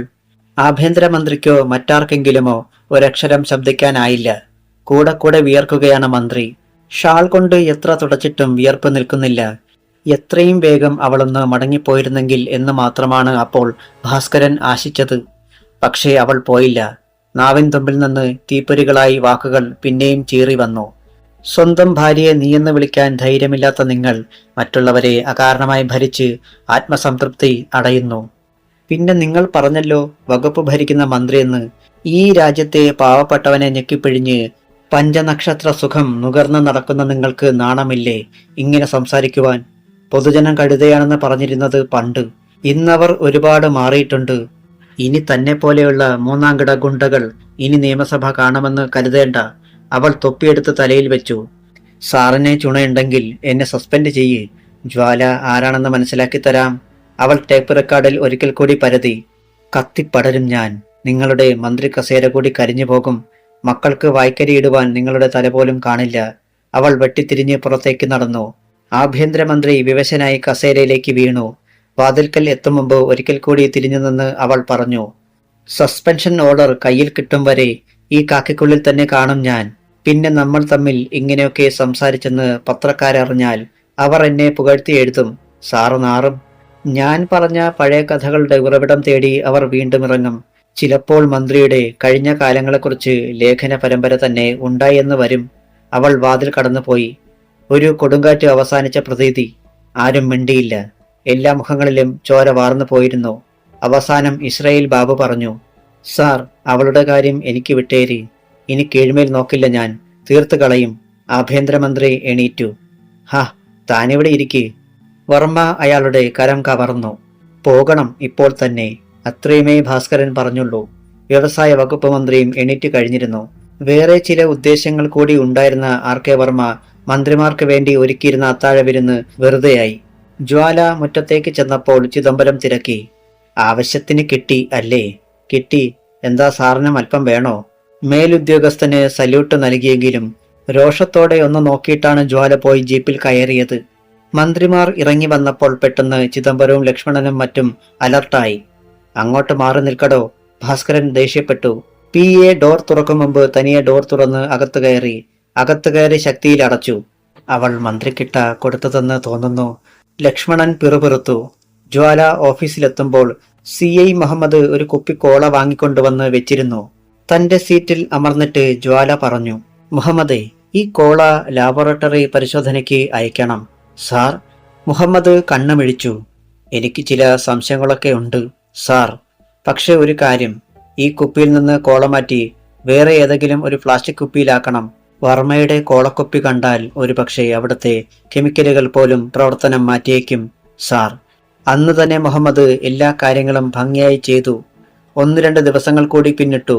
A: ആഭ്യന്തരമന്ത്രിക്കോ മറ്റാർക്കെങ്കിലുമോ ഒരക്ഷരം ശബ്ദിക്കാനായില്ല. കൂടെ കൂടെ വിയർക്കുകയാണ് മന്ത്രി. ഷാൾ കൊണ്ട് എത്ര തുടച്ചിട്ടും വിയർപ്പ് നിൽക്കുന്നില്ല. എത്രയും വേഗം അവളൊന്ന് മടങ്ങിപ്പോയിരുന്നെങ്കിൽ എന്ന് മാത്രമാണ് അപ്പോൾ ഭാസ്കരൻ ആശിച്ചത്. പക്ഷേ അവൾ പോയില്ല. നാവിൻ തുമ്പിൽ നിന്ന് തീപ്പൊരികളായി വാക്കുകൾ പിന്നെയും ചീറി വന്നു. സ്വന്തം ഭാര്യയെ നീയെന്ന് വിളിക്കാൻ ധൈര്യമില്ലാത്ത നിങ്ങൾ മറ്റുള്ളവരെ അകാരണമായി ഭരിച്ച് ആത്മസംതൃപ്തി അടയുന്നു. പിന്നെ നിങ്ങൾ പറഞ്ഞല്ലോ വകുപ്പ് ഭരിക്കുന്ന മന്ത്രിയെന്ന്. ഈ രാജ്യത്തെ പാവപ്പെട്ടവനെ ഞെക്കിപ്പിഴിഞ്ഞ് പഞ്ചനക്ഷത്ര സുഖം നുകർന്ന് നടക്കുന്ന നിങ്ങൾക്ക് നാണമില്ലേ ഇങ്ങനെ സംസാരിക്കുവാൻ? പൊതുജനം കഴുതയാണെന്ന് പറഞ്ഞിരുന്നത് പണ്ട്. ഇന്നവർ ഒരുപാട് മാറിയിട്ടുണ്ട്. ഇനി തന്നെ പോലെയുള്ള മൂന്നാംകിട ഗുണ്ടകൾ ഇനി നിയമസഭ കാണുമെന്ന് കരുതേണ്ട. അവൾ തൊപ്പിയെടുത്ത് തലയിൽ വെച്ചു. സാറിനെ ചുണയുണ്ടെങ്കിൽ എന്നെ സസ്പെൻഡ് ചെയ്യ്. ജ്വാല ആരാണെന്ന് മനസ്സിലാക്കി തരാം. അവൾ ടേപ്പ് റെക്കോർഡിൽ ഒരിക്കൽ കൂടി പരതി. കത്തിപ്പടരും ഞാൻ. നിങ്ങളുടെ മന്ത്രി കസേര കൂടി കരിഞ്ഞു പോകും. മക്കൾക്ക് വായ്ക്കരിയിടുവാൻ നിങ്ങളുടെ തല പോലും കാണില്ല. അവൾ വെട്ടിത്തിരിഞ്ഞ് പുറത്തേക്ക് നടന്നു. ആഭ്യന്തരമന്ത്രി വിവശനായി കസേരയിലേക്ക് വീണു. വാതിൽക്കൽ എത്തും മുമ്പ് ഒരിക്കൽ കൂടി തിരിഞ്ഞു നിന്ന് അവൾ പറഞ്ഞു, സസ്പെൻഷൻ ഓർഡർ കയ്യിൽ കിട്ടും വരെ ഈ കാക്കിക്കുള്ളിൽ തന്നെ കാണും ഞാൻ. പിന്നെ നമ്മൾ തമ്മിൽ ഇങ്ങനെയൊക്കെ സംസാരിച്ചെന്ന് പത്രക്കാരറിഞ്ഞാൽ അവർ എന്നെ പുകഴ്ത്തി എഴുതും. സാറ് നാറും. ഞാൻ പറഞ്ഞ പഴയ കഥകളുടെ ഉറവിടം തേടി അവർ വീണ്ടും ഇറങ്ങും. ചിലപ്പോൾ മന്ത്രിയുടെ കഴിഞ്ഞ കാലങ്ങളെക്കുറിച്ച് ലേഖന പരമ്പര തന്നെ ഉണ്ടായെന്ന് വരും. അവൾ വാതിൽ കടന്നുപോയി. ഒരു കൊടുങ്കാറ്റ് അവസാനിച്ച പ്രതീതി. ആരും മിണ്ടിയില്ല. എല്ലാ മുഖങ്ങളിലും ചോര വാർന്നു പോയിരുന്നു. അവസാനം ഇസ്രായേൽ ബാബു പറഞ്ഞു, സാർ, അവളുടെ കാര്യം എനിക്ക് വിട്ടേരി. ഇനി കീഴ്മേൽ നോക്കില്ല ഞാൻ, തീർത്തു കളയും. ആഭ്യന്തരമന്ത്രി എണീറ്റു. ഹാ, താനിവിടെ ഇരിക്കേ. വർമ്മ അയാളുടെ കരം കവർന്നു. പോകണം, ഇപ്പോൾ തന്നെ. അത്രയുമേ ഭാസ്കരൻ പറഞ്ഞുള്ളൂ. വ്യവസായ വകുപ്പ് മന്ത്രിയും എണീറ്റ് കഴിഞ്ഞിരുന്നു. വേറെ ചില ഉദ്ദേശങ്ങൾ കൂടി ഉണ്ടായിരുന്ന ആർ കെ വർമ്മ മന്ത്രിമാർക്ക് വേണ്ടി ഒരുക്കിയിരുന്ന അത്താഴ വിരുന്ന് വെറുതെയായി. ജ്വാല മുറ്റത്തേക്ക് ചെന്നപ്പോൾ ചിദംബരം തിരക്കി. ആവശ്യത്തിന് കിട്ടി അല്ലേ? കിട്ടി. എന്താ സാറിനും അല്പം വേണോ? മേലുദ്യോഗസ്ഥന് സല്യൂട്ട് നൽകിയെങ്കിലും രോഷത്തോടെ ഒന്ന് നോക്കിയിട്ടാണ് ജ്വാല പോയി ജീപ്പിൽ കയറിയത്. മന്ത്രിമാർ ഇറങ്ങി വന്നപ്പോൾ പെട്ടെന്ന് ചിദംബരവും ലക്ഷ്മണനും മറ്റും അലർട്ടായി. അങ്ങോട്ട് മാറി നിൽക്കടോ, ഭാസ്കരൻ ദേഷ്യപ്പെട്ടു. PA ഡോർ തുറക്കും മുമ്പ് തനിയെ ഡോർ തുറന്ന് അകത്ത് കയറി ശക്തിയിൽ അടച്ചു. അവൾ മന്ത്രിക്കിട്ട കൊടുത്തതെന്ന് തോന്നുന്നു. ലക്ഷ്മണൻ പിറുപിറുത്തു. ജ്വാല ഓഫീസിലെത്തുമ്പോൾ CI മുഹമ്മദ് ഒരു കുപ്പി കോള വാങ്ങിക്കൊണ്ടുവന്ന് വെച്ചിരുന്നു. തന്റെ സീറ്റിൽ അമർന്നിട്ട് ജ്വാല പറഞ്ഞു, മുഹമ്മദേ, ഈ കോള ലാബോറട്ടറി പരിശോധനയ്ക്ക് അയക്കണം. സാർ? മുഹമ്മദ് കണ്ണുമിഴിച്ചു. എനിക്ക് ചില സംശയങ്ങളൊക്കെ ഉണ്ട് സാർ. പക്ഷെ ഒരു കാര്യം, ഈ കുപ്പിയിൽ നിന്ന് കോള മാറ്റി വേറെ ഏതെങ്കിലും ഒരു പ്ലാസ്റ്റിക് കുപ്പിയിലാക്കണം. വർമ്മയുടെ കോളക്കുപ്പി കണ്ടാൽ ഒരുപക്ഷെ അവിടുത്തെ കെമിക്കലുകൾ പോലും പ്രവർത്തനം മാറ്റിയേക്കും സാർ. അന്ന് തന്നെ മുഹമ്മദ് എല്ലാ കാര്യങ്ങളും ഭംഗിയായി ചെയ്തു. 1-2 ദിവസങ്ങൾ കൂടി പിന്നിട്ടു.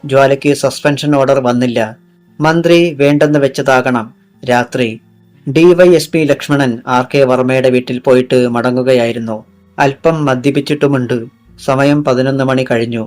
A: ജ്വാലയ്ക്ക് സസ്പെൻഷൻ ഓർഡർ വന്നില്ല. മന്ത്രി വേണ്ടെന്ന് വെച്ചതാകണം. രാത്രി DYSP ലക്ഷ്മണൻ ആർ കെ വർമ്മയുടെ വീട്ടിൽ പോയിട്ട് മടങ്ങുകയായിരുന്നു. അല്പം മദ്യപിച്ചിട്ടുമുണ്ട്. സമയം 11 മണി കഴിഞ്ഞു.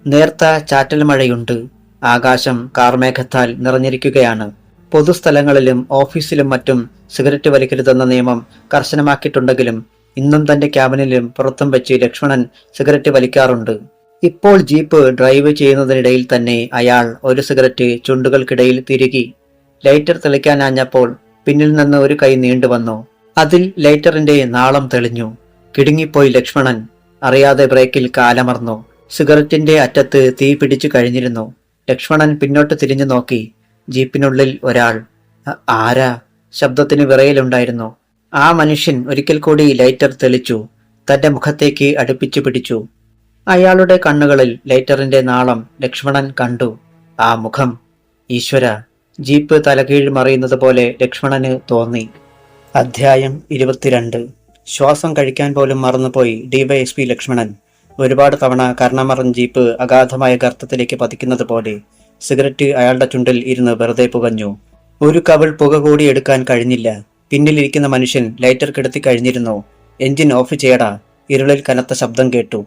A: നേർത്ത ചാറ്റൽ മഴയുണ്ട്. ആകാശം കാർമേഘത്താൽ നിറഞ്ഞിരിക്കുകയാണ്. പൊതുസ്ഥലങ്ങളിലും ഓഫീസിലും മറ്റും സിഗരറ്റ് വലിക്കരുതെന്ന നിയമം കർശനമാക്കിയിട്ടുണ്ടെങ്കിലും ഇന്നും തന്റെ ക്യാബിനിലും പുറത്തും വെച്ച് ലക്ഷ്മണൻ സിഗരറ്റ് വലിക്കാറുണ്ട്. ഇപ്പോൾ ജീപ്പ് ഡ്രൈവ് ചെയ്യുന്നതിനിടയിൽ തന്നെ അയാൾ ഒരു സിഗരറ്റ് ചുണ്ടുകൾക്കിടയിൽ തിരുകി. ലൈറ്റർ തെളിക്കാനാഞ്ഞപ്പോൾ പിന്നിൽ നിന്ന് ഒരു കൈ നീണ്ടുവന്നു. അതിൽ ലൈറ്ററിന്റെ നാളം തെളിഞ്ഞു. കിടുങ്ങിപ്പോയി ലക്ഷ്മണൻ. അറിയാതെ ബ്രേക്കിൽ കാലമർന്നു. സിഗരറ്റിന്റെ അറ്റത്ത് തീ പിടിച്ചു കഴിഞ്ഞിരുന്നു. ലക്ഷ്മണൻ പിന്നോട്ട് തിരിഞ്ഞു നോക്കി. ജീപ്പിനുള്ളിൽ ഒരാൾ. ആരാ? ശബ്ദത്തിന് വിറയലുണ്ടായിരുന്നു. ആ മനുഷ്യൻ ഒരിക്കൽ കൂടി ലൈറ്റർ തെളിച്ചു. തന്റെ മുഖത്തേക്ക് അടുപ്പിച്ചു പിടിച്ചു. അയാളുടെ കണ്ണുകളിൽ ലൈറ്ററിന്റെ നാളം ലക്ഷ്മണൻ കണ്ടു. ആ മുഖം! ഈശ്വര! ജീപ്പ് തലകീഴ് മറിയുന്നത് പോലെ ലക്ഷ്മണന് തോന്നി. അധ്യായം 22. ശ്വാസം കഴിക്കാൻ പോലും മറന്നുപോയി DYSP ലക്ഷ്മണൻ. ഒരുപാട് തവണ കർണമറൻ ജീപ്പ് അഗാധമായ ഗർത്തത്തിലേക്ക് പതിക്കുന്നത് പോലെ സിഗരറ്റ് അയാളുടെ ചുണ്ടിൽ ഇരുന്ന് വെറുതെ പുകഞ്ഞു. ഒരു കവിൾ പുക കൂടി എടുക്കാൻ കഴിഞ്ഞില്ല. പിന്നിലിരിക്കുന്ന മനുഷ്യൻ ലൈറ്റർ കിടത്തി കഴിഞ്ഞിരുന്നു. എഞ്ചിൻ ഓഫ് ചെയ്യടാ. ഇരുളിൽ കനത്ത ശബ്ദം കേട്ടു.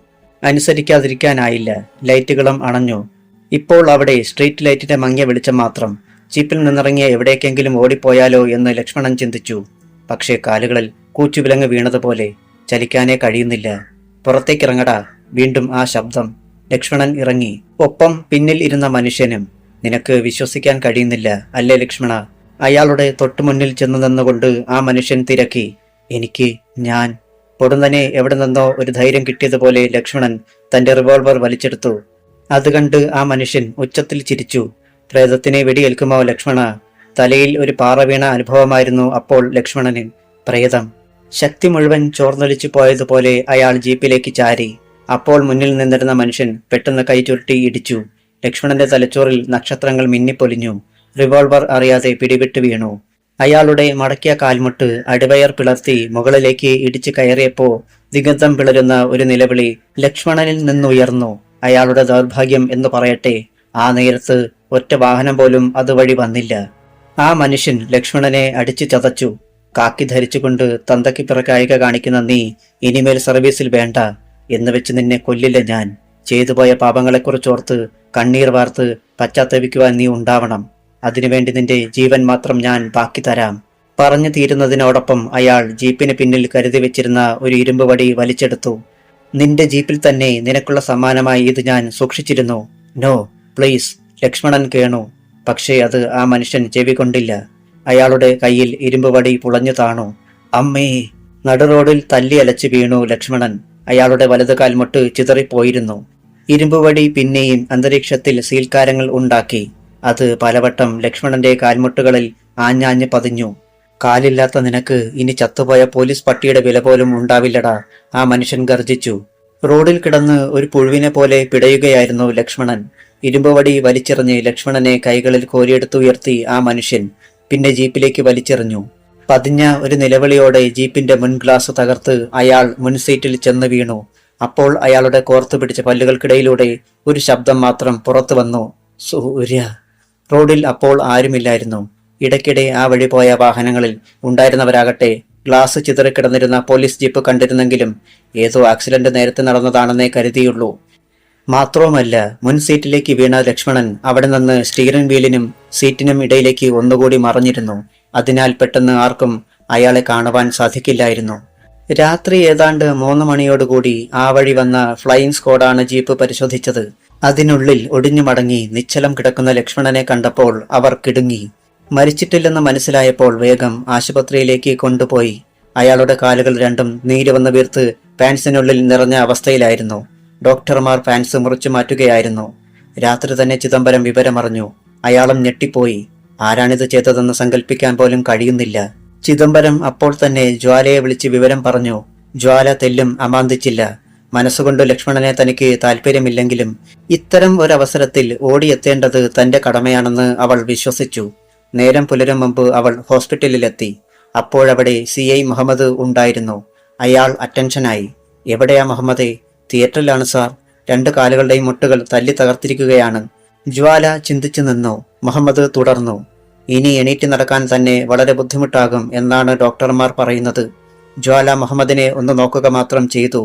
A: അനുസരിക്കാതിരിക്കാനായില്ല. ലൈറ്റുകളും അണഞ്ഞു. ഇപ്പോൾ അവിടെ സ്ട്രീറ്റ് ലൈറ്റിന്റെ മങ്ങിയ വെളിച്ചം മാത്രം. ജീപ്പിൽ നിന്നിറങ്ങിയ എവിടേക്കെങ്കിലും ഓടിപ്പോയാലോ എന്ന് ലക്ഷ്മണൻ ചിന്തിച്ചു. പക്ഷേ കാലുകളിൽ കൂച്ചുവിലങ്ങ് വീണതുപോലെ. ചലിക്കാനേ കഴിയുന്നില്ല. പുറത്തേക്കിറങ്ങടാ. വീണ്ടും ആ ശബ്ദം. ലക്ഷ്മണൻ ഇറങ്ങി. ഒപ്പം പിന്നിൽ ഇരുന്ന മനുഷ്യനും. നിനക്ക് വിശ്വസിക്കാൻ കഴിയുന്നില്ല അല്ലേ ലക്ഷ്മണ? അയാളുടെ തൊട്ടുമുന്നിൽ ചെന്നു നിന്നുകൊണ്ട് ആ മനുഷ്യൻ തിരക്കി. ഞാൻ പൊടുന്നനെ എവിടെ നിന്നോ ഒരു ധൈര്യം കിട്ടിയതുപോലെ ലക്ഷ്മണൻ തന്റെ റിവോൾവർ വലിച്ചെടുത്തു. അത് കണ്ട് ആ മനുഷ്യൻ ഉച്ചത്തിൽ ചിരിച്ചു. പ്രേതത്തിനെ വെടിയേൽക്കുമോ ലക്ഷ്മണ? തലയിൽ ഒരു പാറ വീണ അനുഭവമായിരുന്നു അപ്പോൾ ലക്ഷ്മണന്. പ്രേതം! ശക്തി മുഴുവൻ ചോർന്നൊലിച്ചു പോയതുപോലെ അയാൾ ജീപ്പിലേക്ക് ചാരി. അപ്പോൾ മുന്നിൽ നിന്നിരുന്ന മനുഷ്യൻ പെട്ടെന്ന് കൈ ചുരുട്ടി ഇടിച്ചു. ലക്ഷ്മണന്റെ തലച്ചോറിൽ നക്ഷത്രങ്ങൾ മിന്നിപ്പൊലിഞ്ഞു. റിവോൾവർ അറിയാതെ പിടിവിട്ട് വീണു. അയാളുടെ മടക്കിയ കാൽമുട്ട് അടിവയർ പിളർത്തി മുകളിലേക്ക് ഇടിച്ചു കയറിയപ്പോ ദിഗന്ധം പിളരുന്ന ഒരു നിലവിളി ലക്ഷ്മണനിൽ നിന്നുയർന്നു. അയാളുടെ ദൗർഭാഗ്യം എന്ന് പറയട്ടെ, ആ നേരത്ത് ഒറ്റ വാഹനം പോലും അതുവഴി വന്നില്ല. ആ മനുഷ്യൻ ലക്ഷ്മണനെ അടിച്ചു ചതച്ചു. കാക്കി ധരിച്ചുകൊണ്ട് തന്തയ്ക്ക് പിറകായിക കാണിക്കുന്ന നീ ഇനിമേൽ സർവീസിൽ വേണ്ട. എന്ന് വെച്ച് നിന്നെ കൊല്ലില്ല ഞാൻ. ചെയ്തുപോയ പാപങ്ങളെക്കുറിച്ചോർത്ത് കണ്ണീർ വാർത്ത് പശ്ചാത്തപിക്കുവാൻ നീ ഉണ്ടാവണം. അതിനുവേണ്ടി നിന്റെ ജീവൻ മാത്രം ഞാൻ ബാക്കി തരാം. പറഞ്ഞു തീരുന്നതിനോടൊപ്പം അയാൾ ജീപ്പിന് പിന്നിൽ കരുതി വെച്ചിരുന്ന ഒരു ഇരുമ്പ് വടി വലിച്ചെടുത്തു. നിന്റെ ജീപ്പിൽ തന്നെ നിനക്കുള്ള സമ്മാനമായി ഇത് ഞാൻ സൂക്ഷിച്ചിരുന്നു. നോ പ്ലീസ്, ലക്ഷ്മണൻ കേണു. പക്ഷേ അത് ആ മനുഷ്യൻ ചെവി കൊണ്ടില്ല. അയാളുടെ കയ്യിൽ ഇരുമ്പ് വടി പുളഞ്ഞു താണു. അമ്മേ! നടുറോഡിൽ തല്ലി അലച്ചു വീണു ലക്ഷ്മണൻ. അയാളുടെ വലത് കാൽമുട്ട് ചിതറിപ്പോയിരുന്നു. ഇരുമ്പുവടി പിന്നെയും അന്തരീക്ഷത്തിൽ സീൽക്കാരങ്ങൾ ഉണ്ടാക്കി. അത് പലവട്ടം ലക്ഷ്മണന്റെ കാൽമുട്ടുകളിൽ ആഞ്ഞാഞ്ഞ് പതിഞ്ഞു. കാലില്ലാത്ത നിനക്ക് ഇനി ചത്തുപോയ പോലീസ് പട്ടിയുടെ വില പോലും ഉണ്ടാവില്ലടാ, ആ മനുഷ്യൻ ഗർജിച്ചു. റോഡിൽ കിടന്ന് ഒരു പുഴുവിനെ പോലെ പിടയുകയായിരുന്നു ലക്ഷ്മണൻ. ഇരുമ്പുവടി വലിച്ചെറിഞ്ഞ് ലക്ഷ്മണനെ കൈകളിൽ കോരിയെടുത്തുയർത്തി ആ മനുഷ്യൻ. പിന്നെ ജീപ്പിലേക്ക് വലിച്ചെറിഞ്ഞു. പതിഞ്ഞ ഒരു നിലവിളിയോടെ ജീപ്പിന്റെ മുൻ ഗ്ലാസ് തകർത്ത് അയാൾ മുൻ സീറ്റിൽ ചെന്ന് വീണു. അപ്പോൾ അയാളുടെ കോർത്തു പിടിച്ച പല്ലുകൾക്കിടയിലൂടെ ഒരു ശബ്ദം മാത്രം പുറത്തു വന്നു. സൂര്യ! റോഡിൽ അപ്പോൾ ആരുമില്ലായിരുന്നു. ഇടയ്ക്കിടെ ആ വഴി പോയ വാഹനങ്ങളിൽ ഉണ്ടായിരുന്നവരാകട്ടെ ഗ്ലാസ് ചിതറിക്കിടന്നിരുന്ന പോലീസ് ജീപ്പ് കണ്ടിരുന്നെങ്കിലും ഏതോ ആക്സിഡന്റ് നേരത്തെ നടന്നതാണെന്നേ കരുതിയുള്ളൂ. മാത്രവുമല്ല, മുൻ സീറ്റിലേക്ക് വീണ ലക്ഷ്മണൻ അവിടെ നിന്ന് സ്റ്റിയറിംഗ് വീലിനും സീറ്റിനും ഇടയിലേക്ക് ഒന്നുകൂടി മറഞ്ഞിരുന്നു. അതിനാൽ പെട്ടെന്ന് ആർക്കും അയാളെ കാണുവാൻ സാധിക്കില്ലായിരുന്നു. രാത്രി ഏതാണ്ട് 3 മണിയോടുകൂടി ആ വഴി വന്ന ഫ്ലൈയിങ് സ്ക്വാഡാണ് ജീപ്പ് പരിശോധിച്ചത്. അതിനുള്ളിൽ ഒടിഞ്ഞു മടങ്ങി നിശ്ചലം കിടക്കുന്ന ലക്ഷ്മണനെ കണ്ടപ്പോൾ അവർ കിടുങ്ങി. മരിച്ചിട്ടില്ലെന്ന് മനസ്സിലായപ്പോൾ വേഗം ആശുപത്രിയിലേക്ക് കൊണ്ടുപോയി. അയാളുടെ കാലുകൾ രണ്ടും നീര് വന്ന് വീർത്ത് പാൻസിനുള്ളിൽ നിറഞ്ഞ അവസ്ഥയിലായിരുന്നു. ഡോക്ടർമാർ പാൻസ് മുറിച്ചു മാറ്റുകയായിരുന്നു. രാത്രി തന്നെ ചിദംബരം വിവരമറിഞ്ഞു. അയാളും ഞെട്ടിപ്പോയി. ആരാണിത് ചെയ്തതെന്ന് സങ്കല്പിക്കാൻ പോലും കഴിയുന്നില്ല. ചിദംബരം അപ്പോൾ തന്നെ ജ്വാലയെ വിളിച്ച് വിവരം പറഞ്ഞു. ജ്വാല തെല്ലും അമാന്തിച്ചില്ല. മനസ്സുകൊണ്ട് ലക്ഷ്മണനെ തനിക്ക് താല്പര്യമില്ലെങ്കിലും ഇത്തരം ഒരവസരത്തിൽ ഓടിയെത്തേണ്ടത് തന്റെ കടമയാണെന്ന് അവൾ വിശ്വസിച്ചു. നേരം പുലരും മുമ്പ് അവൾ ഹോസ്പിറ്റലിലെത്തി. അപ്പോഴവിടെ CI മുഹമ്മദ് ഉണ്ടായിരുന്നു. അയാൾ അറ്റൻഷനായി. എവിടെയാ മുഹമ്മദേ? തിയേറ്ററിലാണ് സാർ. 2 കാലുകളുടെയും മുട്ടുകൾ തല്ലി തകർത്തിരിക്കുകയാണ്. ജ്വാല ചിന്തിച്ചു നിന്നു. മുഹമ്മദ് തുടർന്നു. ഇനി എണീറ്റ് നടക്കാൻ തന്നെ വളരെ ബുദ്ധിമുട്ടാകും എന്നാണ് ഡോക്ടർമാർ പറയുന്നത്. ജ്വാല മുഹമ്മദിനെ ഒന്ന് നോക്കുക മാത്രം ചെയ്തു.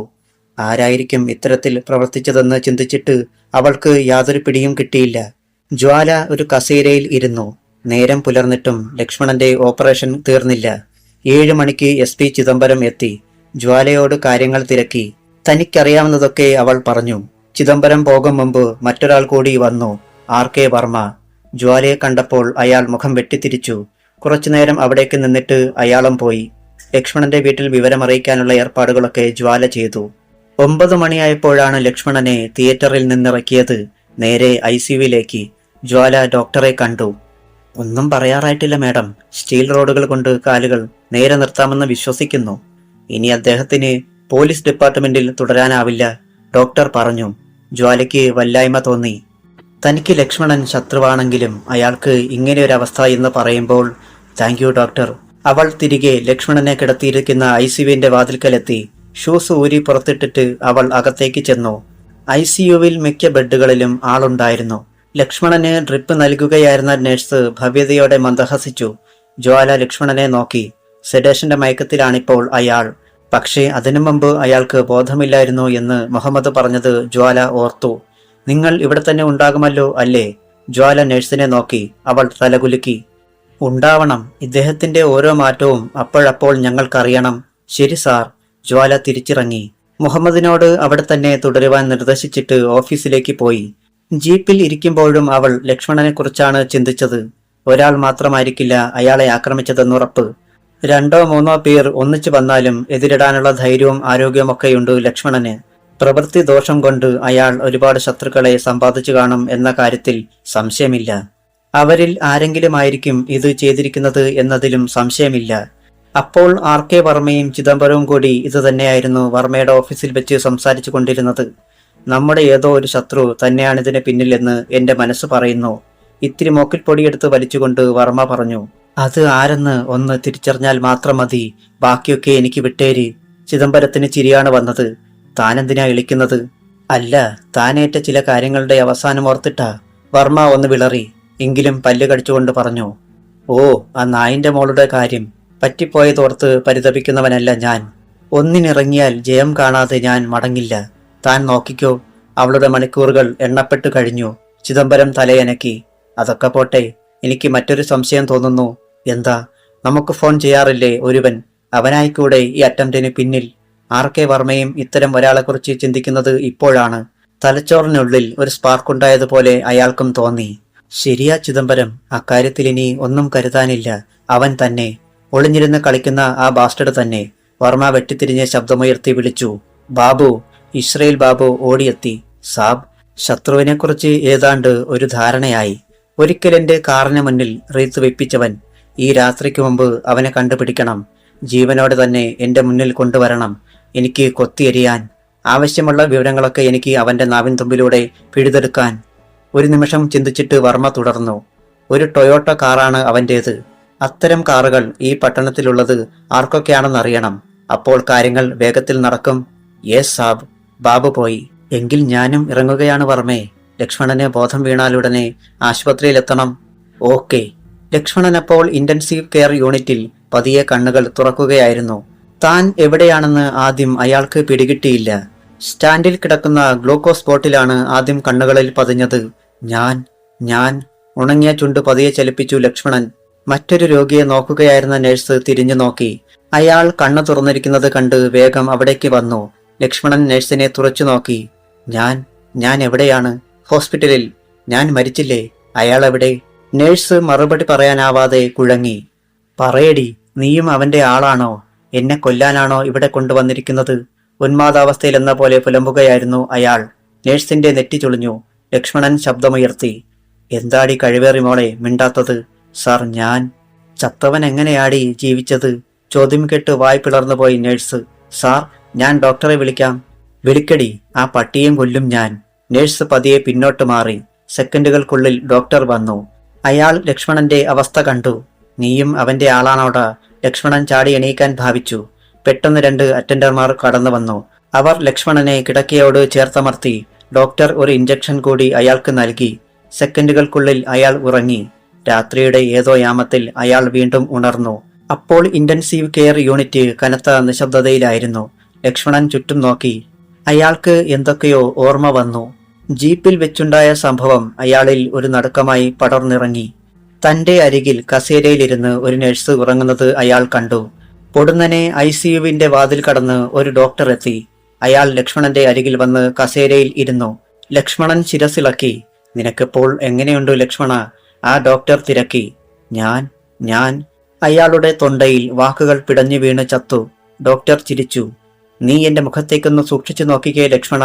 A: ആരായിരിക്കും ഇത്തരത്തിൽ പ്രവർത്തിച്ചതെന്ന് ചിന്തിച്ചിട്ട് അവൾക്ക് യാതൊരു പിടിയും കിട്ടിയില്ല. ജ്വാല ഒരു കസേരയിൽ ഇരുന്നു. നേരം പുലർന്നിട്ടും ലക്ഷ്മണന്റെ ഓപ്പറേഷൻ തീർന്നില്ല. 7 മണിക്ക് SP ചിദംബരം എത്തി. ജ്വാലയോട് കാര്യങ്ങൾ തിരക്കി. തനിക്കറിയാവുന്നതൊക്കെ അവൾ പറഞ്ഞു. ചിദംബരം പോകും മുമ്പ് മറ്റൊരാൾ കൂടി വന്നു, RK വർമ്മ. ജ്വാലയെ കണ്ടപ്പോൾ അയാൾ മുഖം വെട്ടിത്തിരിച്ചു. കുറച്ചുനേരം അവിടേക്ക് നിന്നിട്ട് അയാളും പോയി. ലക്ഷ്മണന്റെ വീട്ടിൽ വിവരമറിയിക്കാനുള്ള ഏർപ്പാടുകളൊക്കെ ജ്വാല ചെയ്തു. 9 മണിയായപ്പോഴാണ് ലക്ഷ്മണനെ തിയേറ്ററിൽ നിന്നിറക്കിയത്. നേരെ ICUവിലേക്ക്. ജ്വാല ഡോക്ടറെ കണ്ടു. ഒന്നും പറയാറായിട്ടില്ല മാഡം. സ്റ്റീൽ റോഡുകൾ കൊണ്ട് കാലുകൾ നേരെ നിർത്താമെന്ന് വിശ്വസിക്കുന്നു. ഇനി അദ്ദേഹത്തിന് പോലീസ് ഡിപ്പാർട്ട്മെന്റിൽ തുടരാനാവില്ല, ഡോക്ടർ പറഞ്ഞു. ജ്വാലയ്ക്ക് വല്ലായ്മ തോന്നി. തനിക്ക് ലക്ഷ്മണൻ ശത്രുവാണെങ്കിലും അയാൾക്ക് ഇങ്ങനെയൊരവസ്ഥ എന്ന് പറയുമ്പോൾ താങ്ക് യു ഡോക്ടർ. അവൾ തിരികെ ലക്ഷ്മണനെ കിടത്തിയിരിക്കുന്ന ICUവിന്റെ വാതിൽക്കലെത്തി. ഷൂസ് ഊരി പുറത്തിട്ടിട്ട് അവൾ അകത്തേക്ക് ചെന്നു. ICUവിൽ മിക്ക ബെഡുകളിലും ആളുണ്ടായിരുന്നു. ലക്ഷ്മണന് ഡ്രിപ്പ് നൽകുകയായിരുന്ന നഴ്സ് ഭവ്യതയോടെ മന്ദഹസിച്ചു. ജ്വാല ലക്ഷ്മണനെ നോക്കി. സെഡേഷന്റെ മയക്കത്തിലാണിപ്പോൾ അയാൾ. പക്ഷേ അതിനു മുമ്പ് അയാൾക്ക് ബോധമില്ലായിരുന്നു എന്ന് മുഹമ്മദ് പറഞ്ഞത് ജ്വാല ഓർത്തു. നിങ്ങൾ ഇവിടെ തന്നെ ഉണ്ടാകുമല്ലോ അല്ലേ? ജ്വാല നഴ്സിനെ നോക്കി. അവൾ തലകുലുക്കി. ഉണ്ടാവണം. ഇദ്ദേഹത്തിന്റെ ഓരോ മാറ്റവും അപ്പോഴപ്പോൾ ഞങ്ങൾക്കറിയണം. ശരി സാർ. ജ്വാല തിരിച്ചിറങ്ങി. മുഹമ്മദിനോട് അവിടെ തന്നെ തുടരുവാൻ നിർദ്ദേശിച്ചിട്ട് ഓഫീസിലേക്ക് പോയി. ജീപ്പിൽ ഇരിക്കുമ്പോഴും അവൾ ലക്ഷ്മണനെക്കുറിച്ചാണ് ചിന്തിച്ചത്. ഒരാൾ മാത്രമായിരിക്കില്ല അയാളെ ആക്രമിച്ചതെന്നുറപ്പ്. 2 or 3 പേർ ഒന്നിച്ചു വന്നാലും എതിരിടാനുള്ള ധൈര്യവും ആരോഗ്യമൊക്കെയുണ്ട് ലക്ഷ്മണന്. പ്രവൃത്തി ദോഷം കൊണ്ട് അയാൾ ഒരുപാട് ശത്രുക്കളെ സമ്പാദിച്ചു കാണും എന്ന കാര്യത്തിൽ സംശയമില്ല. അവരിൽ ആരെങ്കിലും ആയിരിക്കും ഇത് ചെയ്തിരിക്കുന്നത് എന്നതിലും സംശയമില്ല. അപ്പോൾ RK വർമ്മയും ചിദംബരവും കൂടി ഇത് തന്നെയായിരുന്നു വർമ്മയുടെ ഓഫീസിൽ വെച്ച് സംസാരിച്ചു കൊണ്ടിരുന്നത്. നമ്മുടെ ഏതോ ഒരു ശത്രു തന്നെയാണിതിന് പിന്നിലെന്ന് എന്റെ മനസ്സ് പറയുന്നു. ഇത്തിരി മോക്കിൽ പൊടിയെടുത്ത് വലിച്ചുകൊണ്ട് വർമ്മ പറഞ്ഞു. അത് ആരെന്ന് ഒന്ന് തിരിച്ചറിഞ്ഞാൽ മാത്രം മതി. ബാക്കിയൊക്കെ എനിക്ക് വിട്ടേരി. ചിദംബരത്തിന് ചിരിയാണ് വന്നത്. താനെന്തിനാ ഇളിക്കുന്നത്? അല്ല, താനേറ്റ ചില കാര്യങ്ങളുടെ അവസാനം ഓർത്തിട്ടാ. വർമ്മ ഒന്ന് വിളറി. എങ്കിലും പല്ല് കടിച്ചുകൊണ്ട് പറഞ്ഞു. ഓ, ആ നായിന്റെ മോളുടെ കാര്യം. പറ്റിപ്പോയതോർത്ത് പരിതപിക്കുന്നവനല്ല ഞാൻ. ഒന്നിനിറങ്ങിയാൽ ജയം കാണാതെ ഞാൻ മടങ്ങില്ല. താൻ നോക്കിക്കോ, അവളുടെ മണിക്കൂറുകൾ എണ്ണപ്പെട്ടു കഴിഞ്ഞു. ചിദംബരം തലയനക്കി. അതൊക്കെ പോട്ടെ, എനിക്ക് മറ്റൊരു സംശയം തോന്നുന്നു. എന്താ? നമുക്ക് ഫോൺ ചെയ്യാറില്ലേ ഒരുവൻ? അവനായിക്കൂടെ ഈ അറ്റംപ്റ്റിന് പിന്നിൽ? ആർ.കെ. വർമ്മയും ഇത്തരം ഒരാളെക്കുറിച്ച് ചിന്തിക്കുന്നത് ഇപ്പോഴാണ്. തലച്ചോറിനുള്ളിൽ ഒരു സ്പാർക്കുണ്ടായതുപോലെ അയാൾക്കും തോന്നി. ശരിയാ ചിദംബരം, അക്കാര്യത്തിൽ ഇനി ഒന്നും കരുതാനില്ല. അവൻ തന്നെ, ഒളിഞ്ഞിരുന്ന് കളിക്കുന്ന ആ ബാസ്റ്റഡ് തന്നെ. വർമ്മ വെട്ടിത്തിരിഞ്ഞ് ശബ്ദമുയർത്തി വിളിച്ചു. ബാബു! ഇസ്രയേൽ ബാബു ഓടിയെത്തി. സാബ്, ശത്രുവിനെക്കുറിച്ച് ഏതാണ്ട് ഒരു ധാരണയായി. ഒരിക്കലെന്റെ കാറിന് മുന്നിൽ റീത്ത് വെപ്പിച്ചവൻ. ഈ രാത്രിക്ക് മുമ്പ് അവനെ കണ്ടുപിടിക്കണം. ജീവനോടെ തന്നെ എന്റെ മുന്നിൽ കൊണ്ടുവരണം. എനിക്ക് കൊത്തിയെരിയാൻ. ആവശ്യമുള്ള വിവരങ്ങളൊക്കെ എനിക്ക് അവന്റെ നാവിൻ തുമ്പിലൂടെ പിഴുതെടുക്കാൻ. ഒരു നിമിഷം ചിന്തിച്ചിട്ട് വർമ്മ തുടർന്നു. ഒരു ടൊയോട്ട കാറാണ് അവന്റേത്. അത്തരം കാറുകൾ ഈ പട്ടണത്തിലുള്ളത് ആർക്കൊക്കെയാണെന്നറിയണം. അപ്പോൾ കാര്യങ്ങൾ വേഗത്തിൽ നടക്കും. യെസ് സാബ്. ബാബു പോയി. എങ്കിൽ ഞാനും ഇറങ്ങുകയാണ് വർമ്മേ. ലക്ഷ്മണന് ബോധം വീണാലുടനെ ആശുപത്രിയിലെത്തണം. ഓക്കെ. ലക്ഷ്മണൻ അപ്പോൾ ഇന്റൻസീവ് കെയർ യൂണിറ്റിൽ പതിയെ കണ്ണുകൾ തുറക്കുകയായിരുന്നു. താൻ എവിടെയാണെന്ന് ആദ്യം അയാൾക്ക് പിടികിട്ടിയില്ല. സ്റ്റാൻഡിൽ കിടക്കുന്ന ഗ്ലൂക്കോസ് ബോട്ടിലാണ് ആദ്യം കണ്ണുകളിൽ പതിഞ്ഞത്. ഞാൻ ഉണങ്ങിയ ചുണ്ട് പതിയെ ചലിപ്പിച്ചു ലക്ഷ്മണൻ. മറ്റൊരു രോഗിയെ നോക്കുകയായിരുന്ന നഴ്സ് തിരിഞ്ഞു നോക്കി. അയാൾ കണ്ണു തുറന്നിരിക്കുന്നത് കണ്ട് വേഗം അവിടേക്ക് വന്നു. ലക്ഷ്മണൻ നഴ്സിനെ തുറച്ചു നോക്കി. ഞാൻ എവിടെയാണ്? ഹോസ്പിറ്റലിൽ. ഞാൻ മരിച്ചില്ലേ? അയാൾ എവിടെ? നഴ്സ് മറുപടി പറയാനാവാതെ കുഴങ്ങി. പറയടി, നീയും അവന്റെ ആളാണോ? എന്നെ കൊല്ലാനാണോ ഇവിടെ കൊണ്ടുവന്നിരിക്കുന്നത്? ഉന്മാദാവസ്ഥയിൽ എന്ന പോലെ പുലമ്പുകയായിരുന്നു അയാൾ. നഴ്സിന്റെ നെറ്റി ചുളിഞ്ഞു. ലക്ഷ്മണൻ ശബ്ദമുയർത്തി. എന്താടി കഴിവേറി മോളെ മിണ്ടാത്തത്? സാർ, ഞാൻ ചത്തവൻ എങ്ങനെയാടി ജീവിച്ചത്? ചോദ്യം കേട്ട് വായ് പിളർന്നുപോയി നഴ്സ്. സാർ, ഞാൻ ഡോക്ടറെ വിളിക്കാം. വിളിക്കടി, ആ പട്ടിയും കൊല്ലും ഞാൻ. നഴ്സ് പതിയെ പിന്നോട്ട് മാറി. സെക്കൻഡുകൾക്കുള്ളിൽ ഡോക്ടർ വന്നു. അയാൾ ലക്ഷ്മണന്റെ അവസ്ഥ കണ്ടു. നീയും അവന്റെ ആളാണോടാ? ലക്ഷ്മണൻ ചാടി എണീക്കാൻ ഭാവിച്ചു. പെട്ടെന്ന് 2 അറ്റൻഡർമാർ കടന്നു വന്നു. അവർ ലക്ഷ്മണനെ കിടക്കയോട് ചേർത്തമർത്തി. ഡോക്ടർ ഒരു ഇഞ്ചക്ഷൻ കൂടി അയാൾക്ക് നൽകി. സെക്കൻഡുകൾക്കുള്ളിൽ അയാൾ ഉറങ്ങി. രാത്രിയുടെ ഏതോ യാമത്തിൽ അയാൾ വീണ്ടും ഉണർന്നു. അപ്പോൾ ഇന്റൻസീവ് കെയർ യൂണിറ്റ് കനത്ത നിശബ്ദതയിലായിരുന്നു. ലക്ഷ്മണൻ ചുറ്റും നോക്കി. അയാൾക്ക് എന്തൊക്കെയോ ഓർമ്മ വന്നു. ജീപ്പിൽ വെച്ചുണ്ടായ സംഭവം അയാളിൽ ഒരു നടുക്കമായി പടർന്നിറങ്ങി. തന്റെ അരികിൽ കസേരയിലിരുന്ന് ഒരു നഴ്സ് ഉറങ്ങുന്നത് അയാൾ കണ്ടു. പൊടുന്നനെ ICUവിന്റെ വാതിൽ കടന്ന് ഒരു ഡോക്ടർ എത്തി. അയാൾ ലക്ഷ്മണന്റെ അരികിൽ വന്ന് കസേരയിൽ ഇരുന്നു. ലക്ഷ്മണൻ ശിരസിളക്കി. നിനക്കിപ്പോൾ എങ്ങനെയുണ്ട് ലക്ഷ്മണ? ആ ഡോക്ടർ തിരക്കി. ഞാൻ അയാളുടെ തൊണ്ടയിൽ വാക്കുകൾ പിടഞ്ഞു വീണ് ചത്തു. ഡോക്ടർ ചിരിച്ചു. നീ എന്റെ മുഖത്തേക്കൊന്ന് സൂക്ഷിച്ചു നോക്കിക്കേ ലക്ഷ്മണ.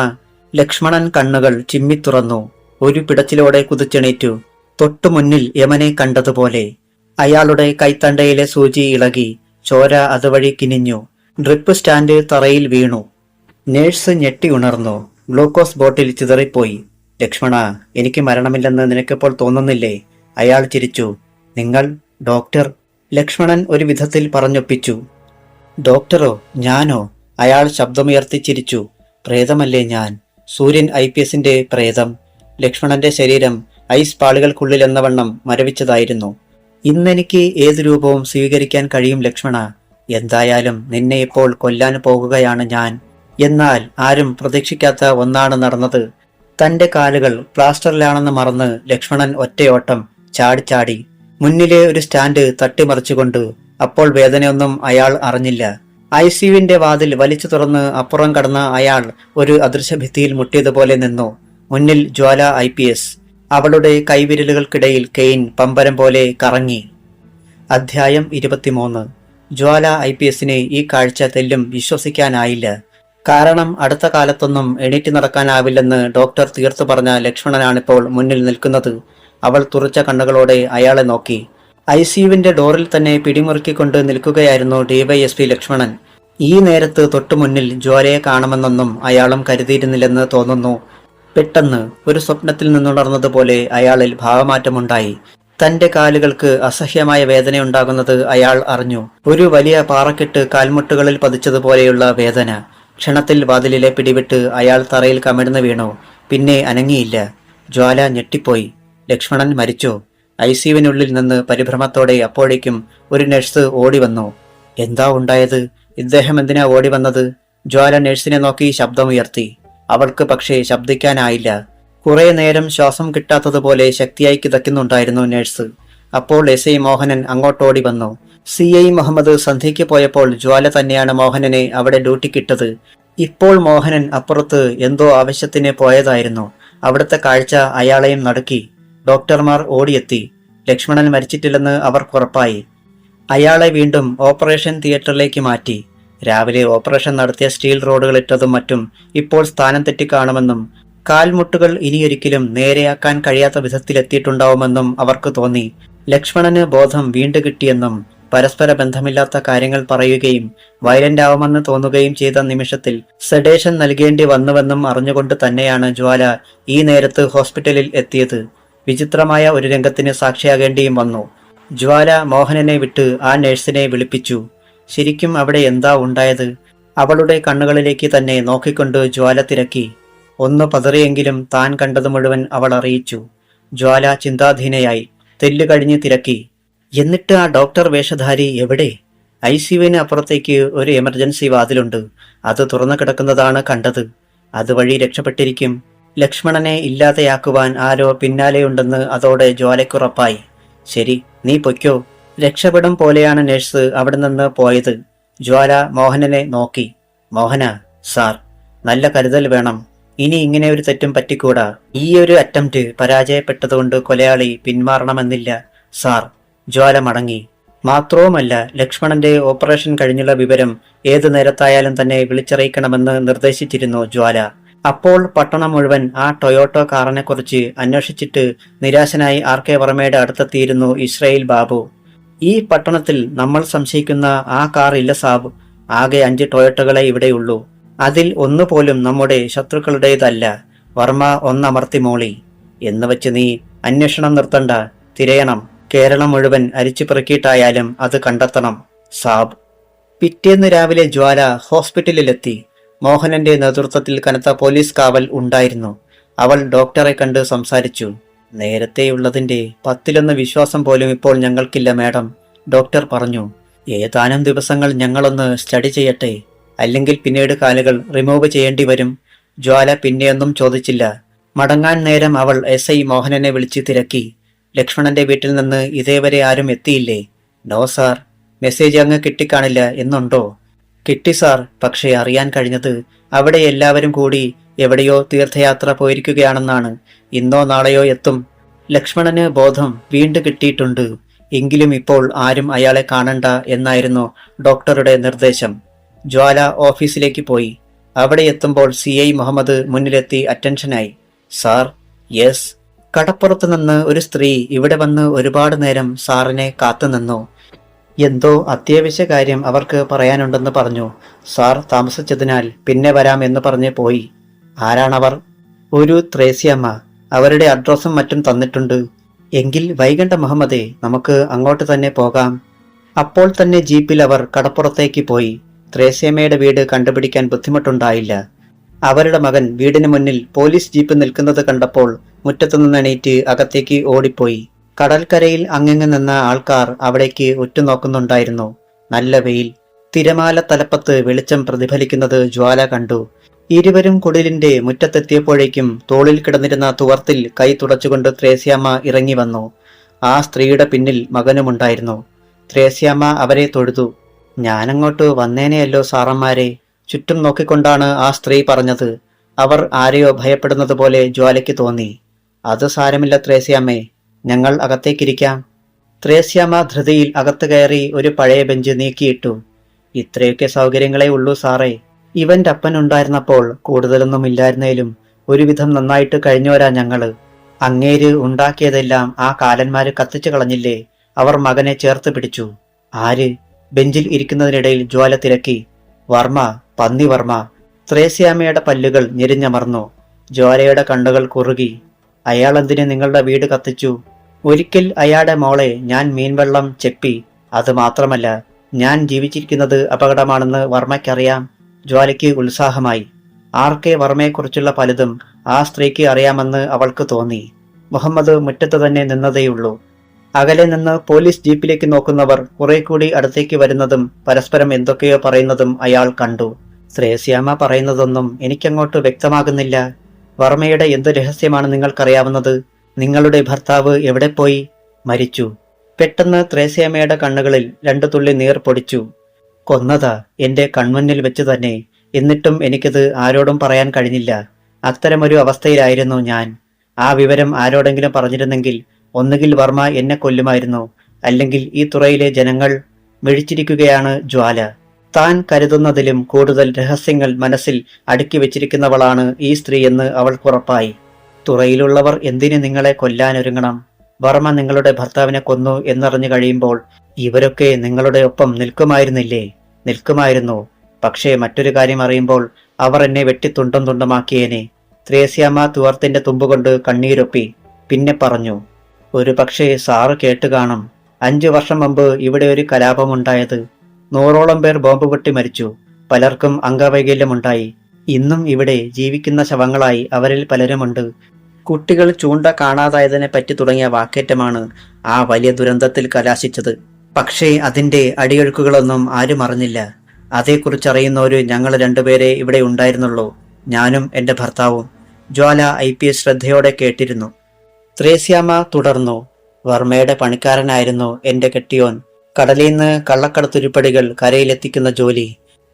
A: ലക്ഷ്മണൻ കണ്ണുകൾ ചിമ്മിത്തുറന്നു. ഒരു പിടച്ചിലോടെ കുതിച്ചെണീറ്റു. തൊട്ടു മുന്നിൽ യമനെ കണ്ടതുപോലെ. അയാളുടെ കൈത്തണ്ടയിലെ സൂചി ഇളകി. ചോര അതുവഴി കിനിഞ്ഞു. ഡ്രിപ്പ് സ്റ്റാൻഡ് തറയിൽ വീണു. നേഴ്സ് ഞെട്ടി ഉണർന്നു. ഗ്ലൂക്കോസ് ബോട്ടിൽ ചിതറിപ്പോയി. ലക്ഷ്മണ, എനിക്ക് മരണമില്ലെന്ന് നിനക്കിപ്പോൾ തോന്നുന്നില്ലേ? അയാൾ ചിരിച്ചു. നിങ്ങൾ ഡോക്ടർ? ലക്ഷ്മണൻ ഒരു വിധത്തിൽ പറഞ്ഞൊപ്പിച്ചു. ഡോക്ടറോ? ഞാനോ? അയാൾ ശബ്ദമുയർത്തി ചിരിച്ചു. പ്രേതമല്ലേ ഞാൻ? സൂര്യൻ IPSന്റെ പ്രേതം. ലക്ഷ്മണന്റെ ശരീരം ഐസ് പാളികൾക്കുള്ളിലെന്നവണ്ണം മരവിച്ചതായിരുന്നു. ഇന്നെനിക്ക് ഏത് രൂപവും സ്വീകരിക്കാൻ കഴിയും ലക്ഷ്മണ. എന്തായാലും നിന്നെ ഇപ്പോൾ കൊല്ലാൻ പോകുകയാണ് ഞാൻ. എന്നാൽ ആരും പ്രതീക്ഷിക്കാത്ത ഒന്നാണ് നടന്നത്. തന്റെ കാലുകൾ പ്ലാസ്റ്ററിലാണെന്ന് മറന്ന് ലക്ഷ്മണൻ ഒറ്റയോട്ടം ചാടി മുന്നിലെ ഒരു സ്റ്റാൻഡ് തട്ടിമറിച്ചുകൊണ്ട്. അപ്പോൾ വേദനയൊന്നും അയാൾ അറിഞ്ഞില്ല. ICUവിന്റെ വാതിൽ വലിച്ചു തുറന്ന് അപ്പുറം കടന്ന അയാൾ ഒരു അദൃശ്യഭിത്തിയിൽ മുട്ടിയതുപോലെ നിന്നു. മുന്നിൽ ജ്വാല IPS. അവളുടെ കൈവിരലുകൾക്കിടയിൽ കെയിൻ പമ്പരം പോലെ കറങ്ങി. അധ്യായം 23. ജ്വാല IPSനെ ഈ കാഴ്ച തെല്ലും വിശ്വസിക്കാനായില്ല. കാരണം അടുത്ത കാലത്തൊന്നും എണീറ്റ് നടക്കാനാവില്ലെന്ന് ഡോക്ടർ തീർത്തു പറഞ്ഞ ലക്ഷ്മണനാണിപ്പോൾ മുന്നിൽ നിൽക്കുന്നത്. അവൾ തുറച്ച കണ്ണുകളോടെ അയാളെ നോക്കി. ICUവിന്റെ ഡോറിൽ തന്നെ പിടിമുറുക്കിക്കൊണ്ട് നിൽക്കുകയായിരുന്നു DYSP ലക്ഷ്മണൻ. ഈ നേരത്ത് തൊട്ടുമുന്നിൽ ജ്വാലയെ കാണുമെന്നൊന്നും അയാളും കരുതിയിരുന്നില്ലെന്ന് തോന്നുന്നു. പെട്ടെന്ന് ഒരു സ്വപ്നത്തിൽ നിന്നുണർന്നതുപോലെ അയാളിൽ ഭാവമാറ്റമുണ്ടായി. തന്റെ കാലുകൾക്ക് അസഹ്യമായ വേദനയുണ്ടാകുന്നത് അയാൾ അറിഞ്ഞു. ഒരു വലിയ പാറക്കെട്ട് കാൽമുട്ടുകളിൽ പതിച്ചതുപോലെയുള്ള വേദന. ക്ഷണത്തിൽ വാതിലിലെ പിടിവിട്ട് അയാൾ തറയിൽ കമിഴ്ന്നു വീണു. പിന്നെ അനങ്ങിയില്ല. ജ്വാല ഞെട്ടിപ്പോയി. ലക്ഷ്മണൻ മരിച്ചോ? ICUവിനുള്ളിൽ നിന്ന് പരിഭ്രമത്തോടെ അപ്പോഴേക്കും ഒരു നഴ്സ് ഓടി വന്നു. എന്താ ഉണ്ടായത്? ഇദ്ദേഹം എന്തിനാ ഓടി വന്നത്? ജ്വാല നഴ്സിനെ നോക്കി ശബ്ദമുയർത്തി. അവൾക്ക് പക്ഷേ ശബ്ദിക്കാനായില്ല. കുറെ നേരം ശ്വാസം കിട്ടാത്തതുപോലെ ശക്തിയായി കിതയ്ക്കുന്നുണ്ടായിരുന്നു നഴ്സ്. അപ്പോൾ എസ് ഐ മോഹനൻ അങ്ങോട്ടോടി വന്നു. CI മുഹമ്മദ് സന്ധ്യയ്ക്ക് പോയപ്പോൾ ജ്വാല തന്നെയാണ് മോഹനനെ അവിടെ ഡ്യൂട്ടിക്കിട്ടത്. ഇപ്പോൾ മോഹനൻ അപ്പുറത്ത് എന്തോ ആവശ്യത്തിന് പോയതായിരുന്നു. അവിടുത്തെ കാഴ്ച അയാളെയും നടുക്കി. ഡോക്ടർമാർ ഓടിയെത്തി. ലക്ഷ്മണൻ മരിച്ചിട്ടില്ലെന്ന് അവർക്കുറപ്പായി. അയാളെ വീണ്ടും ഓപ്പറേഷൻ തിയേറ്ററിലേക്ക് മാറ്റി. രാവിലെ ഓപ്പറേഷൻ നടത്തിയ സ്റ്റീൽ റോഡുകൾ ഇട്ടതും മറ്റും ഇപ്പോൾ സ്ഥാനം തെറ്റിക്കാണുമെന്നും കാൽമുട്ടുകൾ ഇനിയൊരിക്കലും നേരെയാക്കാൻ കഴിയാത്ത വിധത്തിലെത്തിയിട്ടുണ്ടാവുമെന്നും അവർക്ക് തോന്നി. ലക്ഷ്മണന് ബോധം വീണ്ടു കിട്ടിയെന്നും പരസ്പര ബന്ധമില്ലാത്ത കാര്യങ്ങൾ പറയുകയും വയലന്റ് ആവുമെന്ന് തോന്നുകയും ചെയ്ത നിമിഷത്തിൽ സെഡേഷൻ നൽകേണ്ടി വന്നുവെന്നും അറിഞ്ഞുകൊണ്ട് തന്നെയാണ് ജ്വാല ഈ നേരത്ത് ഹോസ്പിറ്റലിൽ എത്തിയത്. വിചിത്രമായ ഒരു രംഗത്തിന് സാക്ഷിയാകേണ്ടിയും വന്നു. ജ്വാല മോഹനനെ വിട്ട് ആ നഴ്സിനെ വിളിപ്പിച്ചു. ശരിക്കും അവിടെ എന്താ ഉണ്ടായത്? അവളുടെ കണ്ണുകളിലേക്ക് തന്നെ നോക്കിക്കൊണ്ട് ജ്വാല തിരക്കി. ഒന്ന് പതറിയെങ്കിലും താൻ കണ്ടത് മുഴുവൻ അവൾ അറിയിച്ചു. ജ്വാല ചിന്താധീനയായി തെല്ലു കഴിഞ്ഞ് തിരക്കി. എന്നിട്ട് ആ ഡോക്ടർ വേഷധാരി എവിടെ? ICUവിന് അപ്പുറത്തേക്ക് ഒരു എമർജൻസി വാതിലുണ്ട്. അത് തുറന്നു കിടക്കുന്നതാണ് കണ്ടത്. അതുവഴി രക്ഷപ്പെട്ടിരിക്കും. ലക്ഷ്മണനെ ഇല്ലാതെയാക്കുവാൻ ആരോ പിന്നാലെയുണ്ടെന്ന് അതോടെ ജ്വാലയ്ക്കുറപ്പായി. ശരി, നീ പൊയ്ക്കോ. രക്ഷപ്പെടും പോലെയാണ് നഴ്സ് അവിടെ നിന്ന് പോയത്. ജ്വാല മോഹനനെ നോക്കി. മോഹന സാർ, നല്ല കരുതൽ വേണം. ഇനി ഇങ്ങനെ ഒരു തെറ്റും പറ്റിക്കൂടാ. ഈ ഒരു അറ്റംപ്റ്റ് പരാജയപ്പെട്ടതുകൊണ്ട് കൊലയാളി പിന്മാറണമെന്നില്ല സാർ. ജ്വാല മടങ്ങി. മാത്രവുമല്ല, ലക്ഷ്മണന്റെ ഓപ്പറേഷൻ കഴിഞ്ഞുള്ള വിവരം ഏതു നേരത്തായാലും തന്നെ വിളിച്ചറിയിക്കണമെന്ന് നിർദ്ദേശിച്ചിരുന്നു ജ്വാല. അപ്പോൾ പട്ടണം മുഴുവൻ ആ ടൊയോട്ടോ കാറിനെ കുറിച്ച് അന്വേഷിച്ചിട്ട് നിരാശനായി RK വർമ്മയുടെ അടുത്തെത്തിയിരുന്നു ഇസ്രയേൽ ബാബു. ഈ പട്ടണത്തിൽ നമ്മൾ സംശയിക്കുന്ന ആ കാർ ഇല്ല സാബ്. ആകെ 5 ടൊയോട്ടോകളെ ഇവിടെയുള്ളൂ. അതിൽ ഒന്നുപോലും നമ്മുടെ ശത്രുക്കളുടേതല്ല. വർമ്മ ഒന്നമർത്തി മോളി. എന്ന് വെച്ച് നീ അന്വേഷണം നിർത്തണ്ട. തിരയണം. കേരളം മുഴുവൻ അരിച്ചു പെറുക്കിയിട്ടായാലും അത് കണ്ടെത്തണം സാബ്. പിറ്റേന്ന് രാവിലെ ജ്വാല ഹോസ്പിറ്റലിലെത്തി. മോഹനന്റെ നേതൃത്വത്തിൽ കനത്ത പോലീസ് കാവൽ ഉണ്ടായിരുന്നു. അവൾ ഡോക്ടറെ കണ്ട് സംസാരിച്ചു. നേരത്തെയുള്ളതിന്റെ 10-1 വിശ്വാസം പോലും ഇപ്പോൾ ഞങ്ങൾക്കില്ല മാഡം. ഡോക്ടർ പറഞ്ഞു. ഏതാനും ദിവസങ്ങൾ ഞങ്ങളൊന്ന് സ്റ്റഡി ചെയ്യട്ടെ. അല്ലെങ്കിൽ പിന്നീട് കാലുകൾ റിമൂവ് ചെയ്യേണ്ടി വരും. ജ്വാല പിന്നെയൊന്നും ചോദിച്ചില്ല. മടങ്ങാൻ നേരം അവൾ SI മോഹനനെ വിളിച്ച് തിരക്കി. ലക്ഷ്മണന്റെ വീട്ടിൽ നിന്ന് ഇതേവരെ ആരും എത്തിയില്ലേ? No sir. മെസ്സേജ് അങ്ങ് കിട്ടിക്കാണില്ല എന്നുണ്ടോ? കിട്ടി സാർ. പക്ഷേ അറിയാൻ കഴിഞ്ഞത് അവിടെ എല്ലാവരും കൂടി എവിടെയോ തീർത്ഥയാത്ര പോയിരിക്കുകയാണെന്നാണ്. ഇന്നോ നാളെയോ എത്തും. ലക്ഷ്മണന് ബോധം വീണ്ടും കിട്ടിയിട്ടുണ്ട്. എങ്കിലും ഇപ്പോൾ ആരും അയാളെ കാണണ്ട എന്നായിരുന്നു ഡോക്ടറുടെ നിർദ്ദേശം. ജ്വാല ഓഫീസിലേക്ക് പോയി. അവിടെ എത്തുമ്പോൾ CI മുഹമ്മദ് മുന്നിലെത്തി അറ്റൻഷനായി. സാർ. യെസ്. കടപ്പുറത്ത് നിന്ന് ഒരു സ്ത്രീ ഇവിടെ വന്ന് ഒരുപാട് നേരം സാറിനെ കാത്തുനിന്നു. എന്തോ അത്യാവശ്യ കാര്യം അവർക്ക് പറയാനുണ്ടെന്ന് പറഞ്ഞു. സാർ താമസിച്ചതിനാൽ പിന്നെ വരാം എന്ന് പറഞ്ഞ് പോയി. ആരാണവർ? ഒരു ത്രേസ്യമ്മ. അവരുടെ അഡ്രസ്സും മറ്റും തന്നിട്ടുണ്ട്. എങ്കിൽ വൈകണ്ട മുഹമ്മദേ, നമുക്ക് അങ്ങോട്ട് തന്നെ പോകാം. അപ്പോൾ തന്നെ ജീപ്പിൽ അവർ കടപ്പുറത്തേക്ക് പോയി. ത്രേസ്യമ്മയുടെ വീട് കണ്ടുപിടിക്കാൻ ബുദ്ധിമുട്ടുണ്ടായില്ല. അവരുടെ മകൻ വീടിന് മുന്നിൽ പോലീസ് ജീപ്പ് നിൽക്കുന്നത് കണ്ടപ്പോൾ മുറ്റത്തുനിന്ന് എണീറ്റ് അകത്തേക്ക് ഓടിപ്പോയി. കടൽക്കരയിൽ അങ്ങിങ്ങ് നിന്ന ആൾക്കാർ അവിടേക്ക് ഉറ്റുനോക്കുന്നുണ്ടായിരുന്നു. നല്ല വെയിൽ. തിരമാല തലപ്പത്ത് വെളിച്ചം പ്രതിഫലിക്കുന്നത് ജ്വാല കണ്ടു. ഇരുവരും കുടിലിന്റെ മുറ്റത്തെത്തിയപ്പോഴേക്കും തോളിൽ കിടന്നിരുന്ന തുവർത്തിൽ കൈ തുടച്ചുകൊണ്ട് ത്രേസ്യാമ്മ ഇറങ്ങി വന്നു. ആ സ്ത്രീയുടെ പിന്നിൽ മകനുമുണ്ടായിരുന്നു. ത്രേസ്യാമ്മ അവരെ തൊഴുതു. ഞാനങ്ങോട്ട് വന്നേനെയല്ലോ സാറന്മാരെ. ചുറ്റും നോക്കിക്കൊണ്ടാണ് ആ സ്ത്രീ പറഞ്ഞത്. അവർ ആരെയോ ഭയപ്പെടുന്നത് പോലെ ജ്വാലയ്ക്ക് തോന്നി. അത് സാരമില്ല ത്രേസ്യാമ്മേ, ഞങ്ങൾ അകത്തേക്കിരിക്കാം. ത്രേസ്യാമ്മ ധൃതിയിൽ അകത്ത് കയറി ഒരു പഴയ ബെഞ്ച് നീക്കിയിട്ടു. ഇത്രയൊക്കെ സൗകര്യങ്ങളെ ഉള്ളൂ സാറേ. ഇവന്റെ അപ്പൻ ഉണ്ടായിരുന്നപ്പോൾ കൂടുതലൊന്നും ഇല്ലായിരുന്നേലും ഒരുവിധം നന്നായിട്ട് കഴിഞ്ഞോരാ ഞങ്ങള്. അങ്ങേര് ഉണ്ടാക്കിയതെല്ലാം ആ കാലന്മാര് കത്തിച്ചു കളഞ്ഞില്ലേ? അവർ മകനെ ചേർത്ത് പിടിച്ചു. ആര്? ബെഞ്ചിൽ ഇരിക്കുന്നതിനിടയിൽ ജ്വാല തിരക്കി. വർമ്മ, പന്നി വർമ്മ. ത്രേസ്യാമ്മയുടെ പല്ലുകൾ ഞെരിഞ്ഞമർന്നു. ജ്വാലയുടെ കണ്ണുകൾ കുറുകി. അയാൾ എന്തിന് നിങ്ങളുടെ വീട് കത്തിച്ചു? ഒരിക്കൽ അയാളുടെ മോളെ ഞാൻ മീൻവെള്ളം ചെപ്പി. അത് മാത്രമല്ല, ഞാൻ ജീവിച്ചിരിക്കുന്നത് അപകടമാണെന്ന് വർമ്മയ്ക്കറിയാം. ജ്വാലയ്ക്ക് ഉത്സാഹമായി. RK വർമ്മയെക്കുറിച്ചുള്ള പലതും ആ സ്ത്രീക്ക് അറിയാമെന്ന് അവൾക്ക് തോന്നി. മുഹമ്മദ് മുറ്റത്ത് തന്നെ നിന്നതേയുള്ളൂ. അകലെ നിന്ന് പോലീസ് ജീപ്പിലേക്ക് നോക്കുന്നവർ കുറെ കൂടി അടുത്തേക്ക് വരുന്നതും പരസ്പരം എന്തൊക്കെയോ പറയുന്നതും അയാൾ കണ്ടു. ശ്രേയസ്യാമ്മ പറയുന്നതൊന്നും എനിക്കങ്ങോട്ട് വ്യക്തമാകുന്നില്ല. വർമ്മയുടെ എന്ത് രഹസ്യമാണ് നിങ്ങൾക്കറിയാവുന്നത്? നിങ്ങളുടെ ഭർത്താവ് എവിടെ പോയി? മരിച്ചു. പെട്ടെന്ന് ത്രേസ്യാമ്മയുടെ കണ്ണുകളിൽ 2 തുള്ളി നീർ പൊടിച്ചു. കൊന്നതാ, എന്റെ കൺമുന്നിൽ വെച്ച് തന്നെ. എന്നിട്ടും എനിക്കത് ആരോടും പറയാൻ കഴിഞ്ഞില്ല. അത്തരമൊരു അവസ്ഥയിലായിരുന്നു ഞാൻ. ആ വിവരം ആരോടെങ്കിലും പറഞ്ഞിരുന്നെങ്കിൽ ഒന്നുകിൽ വർമ്മ എന്നെ കൊല്ലുമായിരുന്നു, അല്ലെങ്കിൽ ഈ തുറയിലെ ജനങ്ങൾ. മിഴിച്ചിരിക്കുകയാണ് ജ്വാല. താൻ കരുതുന്നതിലും കൂടുതൽ രഹസ്യങ്ങൾ മനസ്സിൽ അടുക്കി വെച്ചിരിക്കുന്നവളാണ് ഈ സ്ത്രീ എന്ന് അവൾക്കുറപ്പായി. തുറയിലുള്ളവർ എന്തിന് നിങ്ങളെ കൊല്ലാനൊരുങ്ങണം? വർമ്മ നിങ്ങളുടെ ഭർത്താവിനെ കൊന്നു എന്നറിഞ്ഞു കഴിയുമ്പോൾ ഇവരൊക്കെ നിങ്ങളുടെ ഒപ്പം നിൽക്കുമായിരുന്നില്ലേ? നിൽക്കുമായിരുന്നു. പക്ഷേ മറ്റൊരു കാര്യം അറിയുമ്പോൾ അവർ എന്നെ വെട്ടിത്തുണ്ടം തുണ്ടമാക്കിയേനെ. ത്രേസ്യാമ്മ തുവർത്തിന്റെ തുമ്പുകൊണ്ട് കണ്ണീരൊപ്പി. പിന്നെ പറഞ്ഞു, ഒരു പക്ഷേ സാറ് കേട്ട് കാണും. 5 വർഷം മുമ്പ് ഇവിടെ ഒരു കലാപമുണ്ടായത്. 100ഓളം പേർ ബോംബ് പൊട്ടി മരിച്ചു. പലർക്കും അംഗവൈകല്യമുണ്ടായി. ഇന്നും ഇവിടെ ജീവിക്കുന്ന ശവങ്ങളായി അവരിൽ പലരുമുണ്ട്. കുട്ടികൾ ചൂണ്ട കാണാതായതിനെ പറ്റി തുടങ്ങിയ വാക്കേറ്റമാണ് ആ വലിയ ദുരന്തത്തിൽ കലാശിച്ചത്. പക്ഷേ അതിന്റെ അടിയൊഴുക്കുകളൊന്നും ആരും അറിഞ്ഞില്ല. അതേക്കുറിച്ചറിയുന്നവര് ഞങ്ങൾ 2 പേരെ ഇവിടെ ഉണ്ടായിരുന്നുള്ളൂ, ഞാനും എന്റെ ഭർത്താവും. ജ്വാല IPS ശ്രദ്ധയോടെ കേട്ടിരുന്നു. ത്രേസ്യാമ്മ തുടർന്നു, വർമ്മയുടെ പണിക്കാരനായിരുന്നു എന്റെ കെട്ടിയോൻ. കടലിൽ നിന്ന് കള്ളക്കടത്തുരുപ്പടികൾ കരയിലെത്തിക്കുന്ന ജോലി.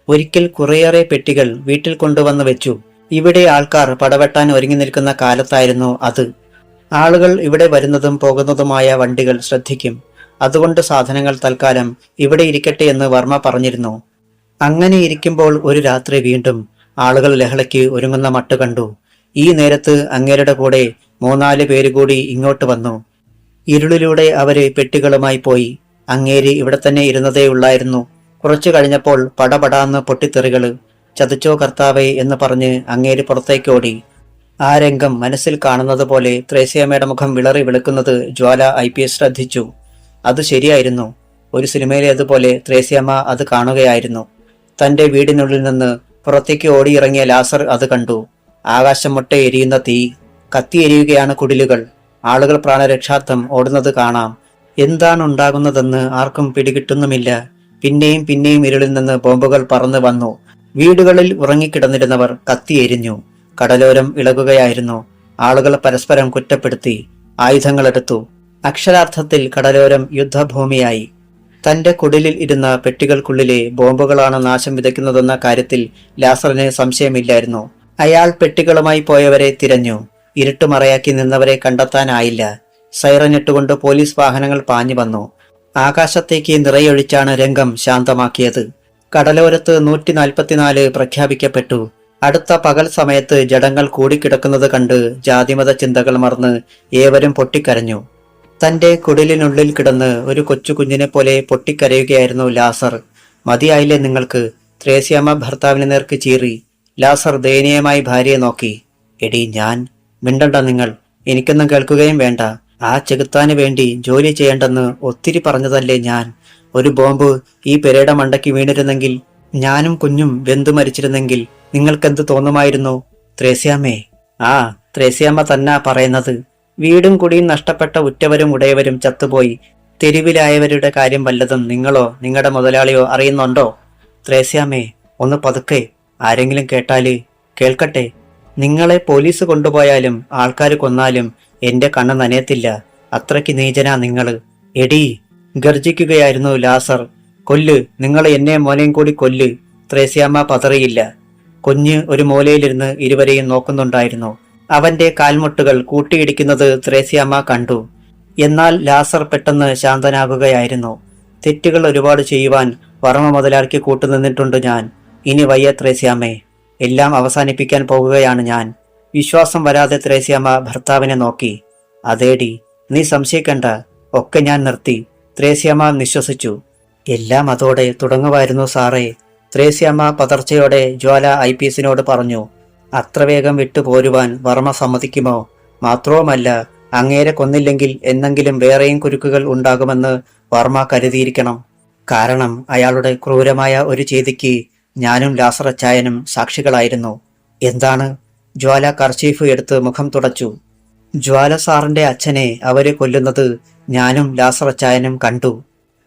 A: ഒരിക്കൽ കുറേയേറെ പെട്ടികൾ വീട്ടിൽ കൊണ്ടുവന്ന് വെച്ചു. ഇവിടെ ആൾക്കാർ പടവെട്ടാൻ ഒരുങ്ങി നിൽക്കുന്ന കാലത്തായിരുന്നു അത്. ആളുകൾ ഇവിടെ വരുന്നതും പോകുന്നതുമായ വണ്ടികൾ ശ്രദ്ധിക്കും. അതുകൊണ്ട് സാധനങ്ങൾ തൽക്കാലം ഇവിടെ ഇരിക്കട്ടെ എന്ന് വർമ്മ പറഞ്ഞിരുന്നു. അങ്ങനെ ഇരിക്കുമ്പോൾ ഒരു രാത്രി വീണ്ടും ആളുകൾ ലഹളയ്ക്ക് ഒരുങ്ങുന്ന മട്ട് കണ്ടു. ഈ നേരത്ത് അങ്ങേരുടെ കൂടെ 3-4 പേര് കൂടി ഇങ്ങോട്ട് വന്നു. ഇരുളിലൂടെ അവര് പെട്ടികളുമായി പോയി. അങ്ങേര് ഇവിടെ തന്നെ ഇരുന്നതേ ഉള്ളായിരുന്നു. കുറച്ചു കഴിഞ്ഞപ്പോൾ പടപടാന്ന് പൊട്ടിത്തെറികള്. ചതിച്ചോ കർത്താവേ എന്ന് പറഞ്ഞ് അങ്ങേര് പുറത്തേക്കോടി. ആ രംഗം മനസ്സിൽ കാണുന്നത് പോലെ ത്രേസ്യാമ്മയുടെ മുഖം വിളറി വെളുക്കുന്നത് ജ്വാല IPS ശ്രദ്ധിച്ചു. അത് ശരിയായിരുന്നു. ഒരു സിനിമയിലേതുപോലെ ത്രേസ്യാമ്മ അത് കാണുകയായിരുന്നു. തന്റെ വീടിനുള്ളിൽ നിന്ന് പുറത്തേക്ക് ഓടിയിറങ്ങിയ ലാസർ അത് കണ്ടു. ആകാശം മുട്ടെ എരിയുന്ന തീ. കത്തിയെരിയുകയാണ് കുടിലുകൾ. ആളുകൾ പ്രാണരക്ഷാർത്ഥം ഓടുന്നത് കാണാം. എന്താണ് ഉണ്ടാകുന്നതെന്ന് ആർക്കും പിടികിട്ടുന്നുമില്ല. പിന്നെയും പിന്നെയും ഇരുളിൽ നിന്ന് ബോംബുകൾ പറന്നു വന്നു. വീടുകളിൽ ഉറങ്ങിക്കിടന്നിരുന്നവർ കത്തിയെരിഞ്ഞു. കടലോരം ഇളകുകയായിരുന്നു. ആളുകൾ പരസ്പരം കുറ്റപ്പെടുത്തി. ആയുധങ്ങളെടുത്തു. അക്ഷരാർത്ഥത്തിൽ കടലോരം യുദ്ധഭൂമിയായി. തന്റെ കുടിലിൽ ഇരുന്ന പെട്ടികൾക്കുള്ളിലെ ബോംബുകളാണ് നാശം വിതയ്ക്കുന്നതെന്ന കാര്യത്തിൽ ലാസറിന് സംശയമില്ലായിരുന്നു. അയാൾ പെട്ടികളുമായി പോയവരെ തിരഞ്ഞു. ഇരുട്ടുമറയാക്കി നിന്നവരെ കണ്ടെത്താനായില്ല. സൈറനിട്ടുകൊണ്ട് പോലീസ് വാഹനങ്ങൾ പാഞ്ഞു വന്നു. ആകാശത്തേക്ക് നിറയൊഴിച്ചാണ് രംഗം ശാന്തമാക്കിയത്. കടലോരത്ത് 144 പ്രഖ്യാപിക്കപ്പെട്ടു. അടുത്ത പകൽ സമയത്ത് ജഡങ്ങൾ കൂടിക്കിടക്കുന്നത് കണ്ട് ജാതിമത ചിന്തകൾ മറന്ന് ഏവരും പൊട്ടിക്കരഞ്ഞു. തന്റെ കുടിലിനുള്ളിൽ കിടന്ന് ഒരു കൊച്ചു കുഞ്ഞിനെ പോലെ പൊട്ടിക്കരയുകയായിരുന്നു ലാസർ. മതിയായില്ലേ നിങ്ങൾക്ക്? ത്രേസ്യാമ്മ ഭർത്താവിന് നേർക്ക് ചീറി. ലാസർ ദയനീയമായി ഭാര്യയെ നോക്കി. എടി ഞാൻ മിണ്ടണ്ട നിങ്ങൾ. എനിക്കൊന്നും കേൾക്കുകയും വേണ്ട. ആ ചെകുത്താന് വേണ്ടി ജോലി ചെയ്യേണ്ടെന്ന് ഒത്തിരി പറഞ്ഞതല്ലേ ഞാൻ. ഒരു ബോംബ് ഈ പെരയുടെ മണ്ടയ്ക്ക് വീണിരുന്നെങ്കിൽ, ഞാനും കുഞ്ഞും വെന്തു മരിച്ചിരുന്നെങ്കിൽ നിങ്ങൾക്കെന്ത് തോന്നുമായിരുന്നു? ത്രേസ്യാമ്മേ. ആ, ത്രേസ്യാമ്മ തന്നാ പറയുന്നത്. വീടും കുടിയും നഷ്ടപ്പെട്ട ഉറ്റവരും ഉടയവരും ചത്തുപോയി. തെരുവിലായവരുടെ കാര്യം വല്ലതും നിങ്ങളോ നിങ്ങളുടെ മുതലാളിയോ അറിയുന്നുണ്ടോ? ത്രേസ്യാമ്മേ, ഒന്ന് പതുക്കെ. ആരെങ്കിലും കേട്ടാല്. കേൾക്കട്ടെ. നിങ്ങളെ പോലീസ് കൊണ്ടുപോയാലും ആൾക്കാർ കൊന്നാലും എന്റെ കണ്ണ് നനയത്തില്ല. അത്രയ്ക്ക് നീചനാ നിങ്ങള്. എടീ, ഗർജിക്കുകയായിരുന്നു ലാസർ. കൊല്ല്, നിങ്ങൾ എന്നെ മോനെയും കൂടി കൊല്ല്. ത്രേസ്യാമ്മ പതറിയില്ല. കുഞ്ഞ് ഒരു മൂലയിലിരുന്ന് ഇരുവരെയും നോക്കുന്നുണ്ടായിരുന്നു. അവന്റെ കാൽമുട്ടുകൾ കൂട്ടിയിടിക്കുന്നത് ത്രേസ്യാമ്മ കണ്ടു. എന്നാൽ ലാസർ പെട്ടെന്ന് ശാന്തനാകുകയായിരുന്നു. തെറ്റുകൾ ഒരുപാട് ചെയ്യുവാൻ വർമ്മ മുതലാളിക്ക് കൂട്ടുനിന്നിട്ടുണ്ട് ഞാൻ. ഇനി വയ്യ ത്രേസ്യാമ്മേ. എല്ലാം അവസാനിപ്പിക്കാൻ പോകുകയാണ് ഞാൻ. വിശ്വാസം വരാതെ ത്രേസ്യാമ്മ ഭർത്താവിനെ നോക്കി. അതേടി, നീ സംശയിക്കണ്ട. ഒക്കെ ഞാൻ നിർത്തി. ത്രേസ്യാമ്മ നിശ്വസിച്ചു. എല്ലാം അതോടെ തുടങ്ങുമായിരുന്നു സാറേ. ത്രേസ്യാമ്മ പതർച്ചയോടെ ജ്വാല IPSനോട് പറഞ്ഞു. അത്ര വേഗം വിട്ടുപോരുവാൻ വർമ്മ സമ്മതിക്കുമോ? മാത്രവുമല്ല, അങ്ങേരെ കൊന്നില്ലെങ്കിൽ എന്നെങ്കിലും വേറെയും കുരുക്കുകൾ ഉണ്ടാകുമെന്ന് വർമ്മ കരുതിയിരിക്കണം. കാരണം അയാളുടെ ക്രൂരമായ ഒരു ചെയ്തിക്ക് ഞാനും ലാസറച്ചായനും സാക്ഷികളായിരുന്നു. എന്താണ്? ജ്വാല കർച്ചീഫ് എടുത്ത് മുഖം തുടച്ചു. ജ്വാല സാറിന്റെ അച്ഛനെ അവര് കൊല്ലുന്നത് ഞാനും ലാസറച്ചായനും കണ്ടു.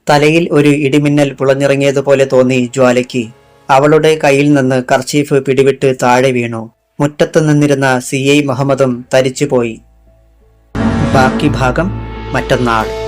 A: തലയിൽ ഒരു ഇടിമിന്നൽ പുളഞ്ഞിറങ്ങിയതുപോലെ തോന്നി ജ്വാലയ്ക്ക്. അവളുടെ കയ്യിൽ നിന്ന് കർച്ചീഫ് പിടിവിട്ട് താഴെ വീണു. മുറ്റത്ത് നിന്നിരുന്ന CI മുഹമ്മദും തരിച്ചുപോയി. ബാക്കി ഭാഗം മറ്റന്നാൾ.